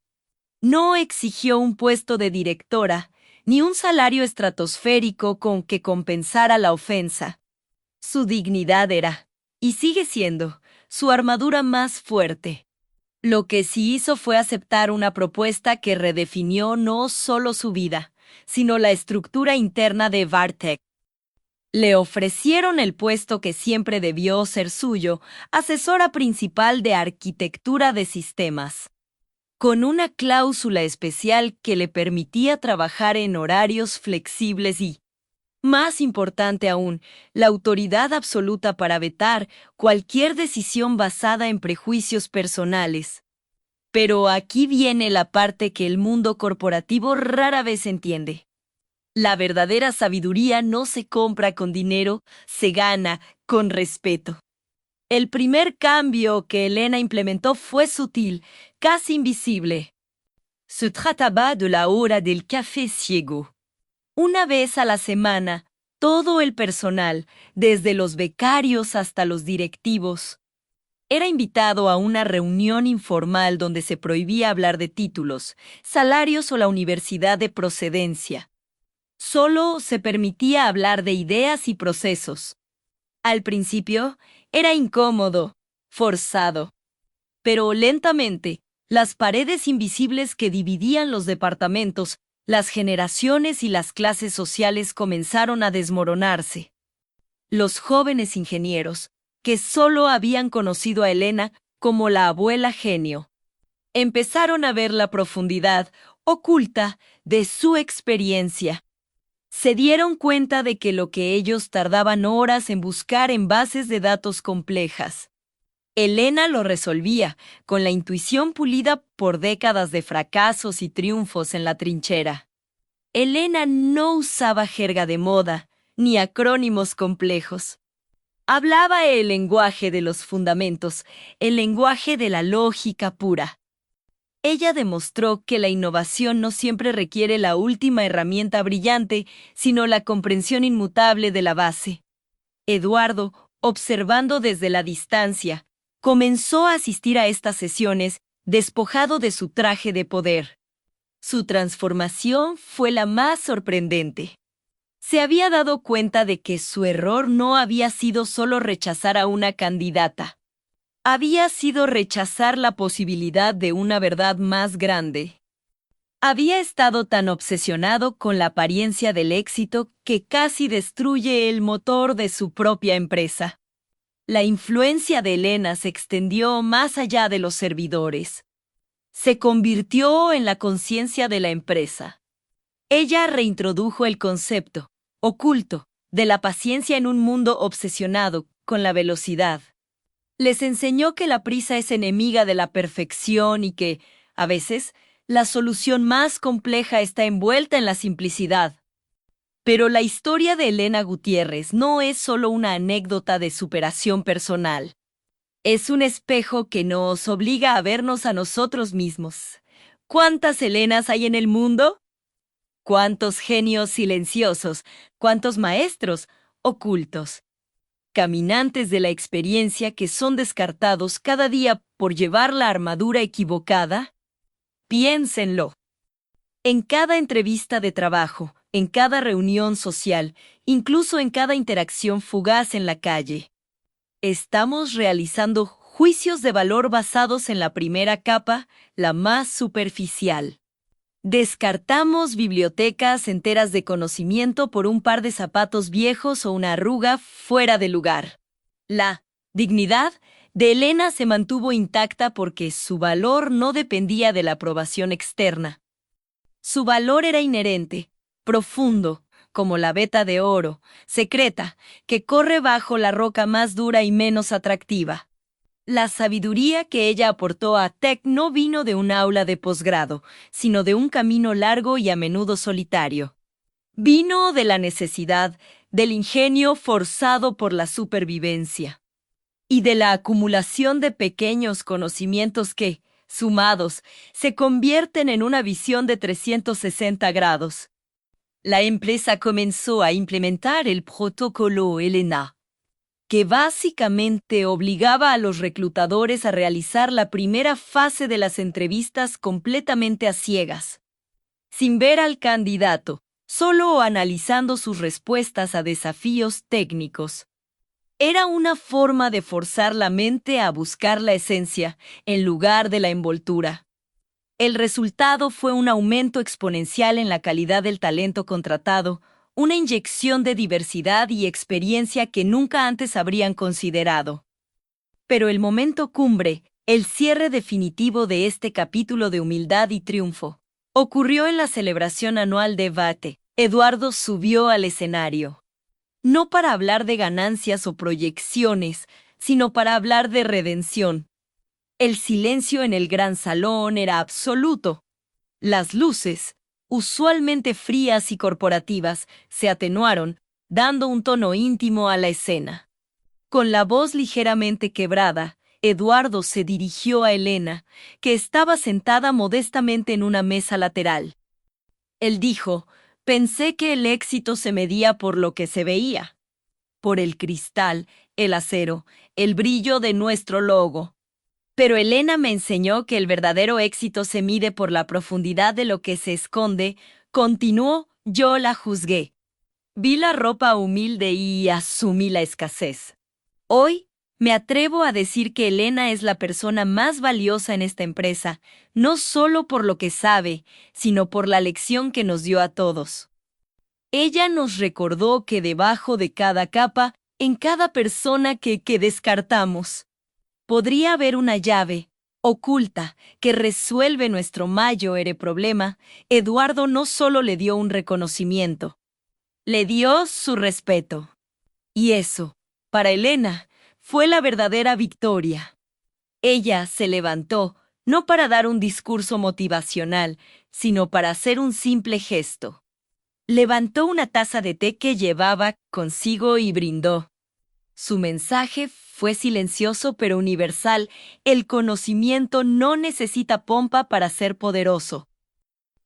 No exigió un puesto de directora, ni un salario estratosférico con que compensara la ofensa. Su dignidad era, y sigue siendo, su armadura más fuerte. Lo que sí hizo fue aceptar una propuesta que redefinió no solo su vida, sino la estructura interna de Vartec. Le ofrecieron el puesto que siempre debió ser suyo, asesora principal de arquitectura de sistemas, con una cláusula especial que le permitía trabajar en horarios flexibles y, más importante aún, la autoridad absoluta para vetar cualquier decisión basada en prejuicios personales. Pero aquí viene la parte que el mundo corporativo rara vez entiende. La verdadera sabiduría no se compra con dinero, se gana con respeto. El primer cambio que Elena implementó fue sutil, casi invisible. Se trataba de la hora del café ciego. Una vez a la semana, todo el personal, desde los becarios hasta los directivos, era invitado a una reunión informal donde se prohibía hablar de títulos, salarios o la universidad de procedencia. Solo se permitía hablar de ideas y procesos. Al principio, era incómodo, forzado. Pero lentamente, las paredes invisibles que dividían los departamentos, las generaciones y las clases sociales comenzaron a desmoronarse. Los jóvenes ingenieros, que solo habían conocido a Elena como la abuela genio, empezaron a ver la profundidad oculta de su experiencia. Se dieron cuenta de que lo que ellos tardaban horas en buscar en bases de datos complejas, Elena lo resolvía con la intuición pulida por décadas de fracasos y triunfos en la trinchera. Elena no usaba jerga de moda, ni acrónimos complejos. Hablaba el lenguaje de los fundamentos, el lenguaje de la lógica pura. Ella demostró que la innovación no siempre requiere la última herramienta brillante, sino la comprensión inmutable de la base. Eduardo, observando desde la distancia, comenzó a asistir a estas sesiones despojado de su traje de poder. Su transformación fue la más sorprendente. Se había dado cuenta de que su error no había sido solo rechazar a una candidata. Había sido rechazar la posibilidad de una verdad más grande. Había estado tan obsesionado con la apariencia del éxito que casi destruye el motor de su propia empresa. La influencia de Elena se extendió más allá de los servidores. Se convirtió en la conciencia de la empresa. Ella reintrodujo el concepto, oculto, de la paciencia en un mundo obsesionado con la velocidad. Les enseñó que la prisa es enemiga de la perfección y que, a veces, la solución más compleja está envuelta en la simplicidad. Pero la historia de Elena Gutiérrez no es solo una anécdota de superación personal. Es un espejo que nos obliga a vernos a nosotros mismos. ¿Cuántas Elenas hay en el mundo? ¿Cuántos genios silenciosos? ¿Cuántos maestros ocultos? Caminantes de la experiencia que son descartados cada día por llevar la armadura equivocada. Piénsenlo. En cada entrevista de trabajo, en cada reunión social, incluso en cada interacción fugaz en la calle, estamos realizando juicios de valor basados en la primera capa, la más superficial. Descartamos bibliotecas enteras de conocimiento por un par de zapatos viejos o una arruga fuera de lugar. La dignidad de Elena se mantuvo intacta porque su valor no dependía de la aprobación externa. Su valor era inherente, profundo, como la veta de oro, secreta, que corre bajo la roca más dura y menos atractiva. La sabiduría que ella aportó a Tech no vino de un aula de posgrado, sino de un camino largo y a menudo solitario. Vino de la necesidad, del ingenio forzado por la supervivencia, y de la acumulación de pequeños conocimientos que, sumados, se convierten en una visión de 360 grados. La empresa comenzó a implementar el protocolo Elena, que básicamente obligaba a los reclutadores a realizar la primera fase de las entrevistas completamente a ciegas, sin ver al candidato, solo analizando sus respuestas a desafíos técnicos. Era una forma de forzar la mente a buscar la esencia en lugar de la envoltura. El resultado fue un aumento exponencial en la calidad del talento contratado, una inyección de diversidad y experiencia que nunca antes habrían considerado. Pero el momento cumbre, el cierre definitivo de este capítulo de humildad y triunfo, ocurrió en la celebración anual de Vate. Eduardo subió al escenario. No para hablar de ganancias o proyecciones, sino para hablar de redención. El silencio en el gran salón era absoluto. Las luces, usualmente frías y corporativas, se atenuaron, dando un tono íntimo a la escena. Con la voz ligeramente quebrada, Eduardo se dirigió a Elena, que estaba sentada modestamente en una mesa lateral. Él dijo: «Pensé que el éxito se medía por lo que se veía, por el cristal, el acero, el brillo de nuestro logo. Pero Elena me enseñó que el verdadero éxito se mide por la profundidad de lo que se esconde», continuó. «Yo la juzgué. Vi la ropa humilde y asumí la escasez. Hoy me atrevo a decir que Elena es la persona más valiosa en esta empresa, no solo por lo que sabe, sino por la lección que nos dio a todos. Ella nos recordó que debajo de cada capa, en cada persona que descartamos, podría haber una llave oculta que resuelve nuestro mayor problema». Eduardo no solo le dio un reconocimiento, le dio su respeto. Y eso, para Elena, fue la verdadera victoria. Ella se levantó, no para dar un discurso motivacional, sino para hacer un simple gesto. Levantó una taza de té que llevaba consigo y brindó. Su mensaje fue silencioso pero universal. El conocimiento no necesita pompa para ser poderoso.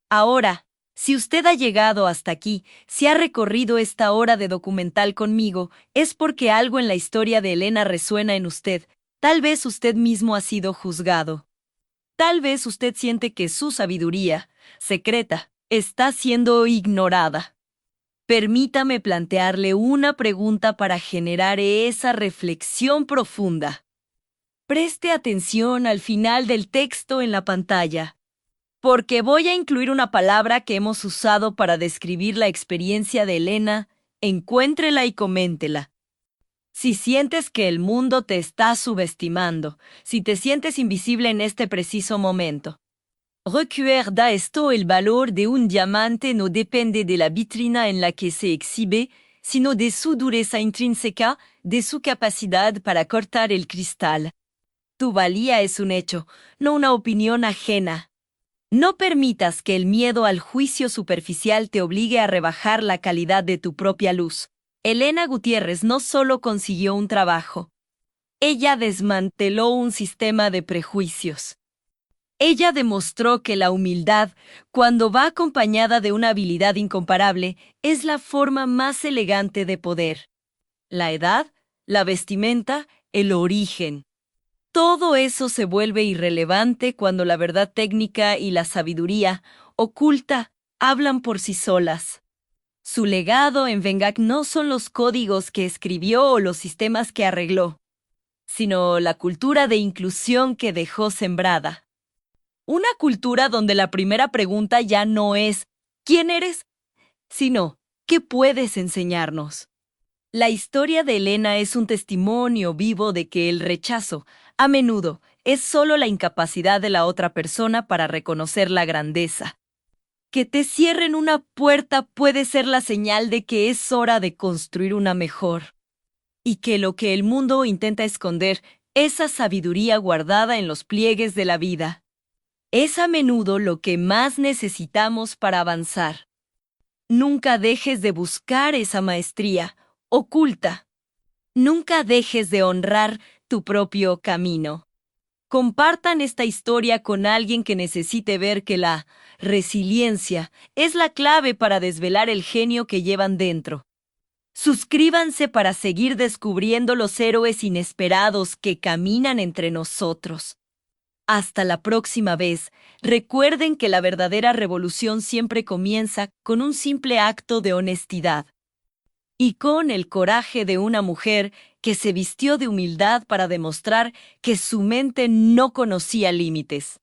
Ahora, si usted ha llegado hasta aquí, si ha recorrido esta hora de documental conmigo, es porque algo en la historia de Elena resuena en usted. Tal vez usted mismo ha sido juzgado. Tal vez usted siente que su sabiduría, secreta, está siendo ignorada. Permítame plantearle una pregunta para generar esa reflexión profunda. Preste atención al final del texto en la pantalla, porque voy a incluir una palabra que hemos usado para describir la experiencia de Elena. Encuéntrela y coméntela. Si sientes que el mundo te está subestimando, si te sientes invisible en este preciso momento. Recuerda esto: el valor de un diamante no depende de la vitrina en la que se exhibe, sino de su dureza intrínseca, de su capacidad para cortar el cristal. Tu valía es un hecho, no una opinión ajena. No permitas que el miedo al juicio superficial te obligue a rebajar la calidad de tu propia luz. Elena Gutiérrez no solo consiguió un trabajo, ella desmanteló un sistema de prejuicios. Ella demostró que la humildad, cuando va acompañada de una habilidad incomparable, es la forma más elegante de poder. La edad, la vestimenta, el origen. Todo eso se vuelve irrelevante cuando la verdad técnica y la sabiduría oculta hablan por sí solas. Su legado en Vengak no son los códigos que escribió o los sistemas que arregló, sino la cultura de inclusión que dejó sembrada. Una cultura donde la primera pregunta ya no es ¿quién eres?, sino ¿qué puedes enseñarnos? La historia de Elena es un testimonio vivo de que el rechazo, a menudo, es solo la incapacidad de la otra persona para reconocer la grandeza. Que te cierren una puerta puede ser la señal de que es hora de construir una mejor. Y que lo que el mundo intenta esconder, esa sabiduría guardada en los pliegues de la vida, es a menudo lo que más necesitamos para avanzar. Nunca dejes de buscar esa maestría oculta. Nunca dejes de honrar tu propio camino. Compartan esta historia con alguien que necesite ver que la resiliencia es la clave para desvelar el genio que llevan dentro. Suscríbanse para seguir descubriendo los héroes inesperados que caminan entre nosotros. Hasta la próxima vez, recuerden que la verdadera revolución siempre comienza con un simple acto de honestidad. Y con el coraje de una mujer que se vistió de humildad para demostrar que su mente no conocía límites.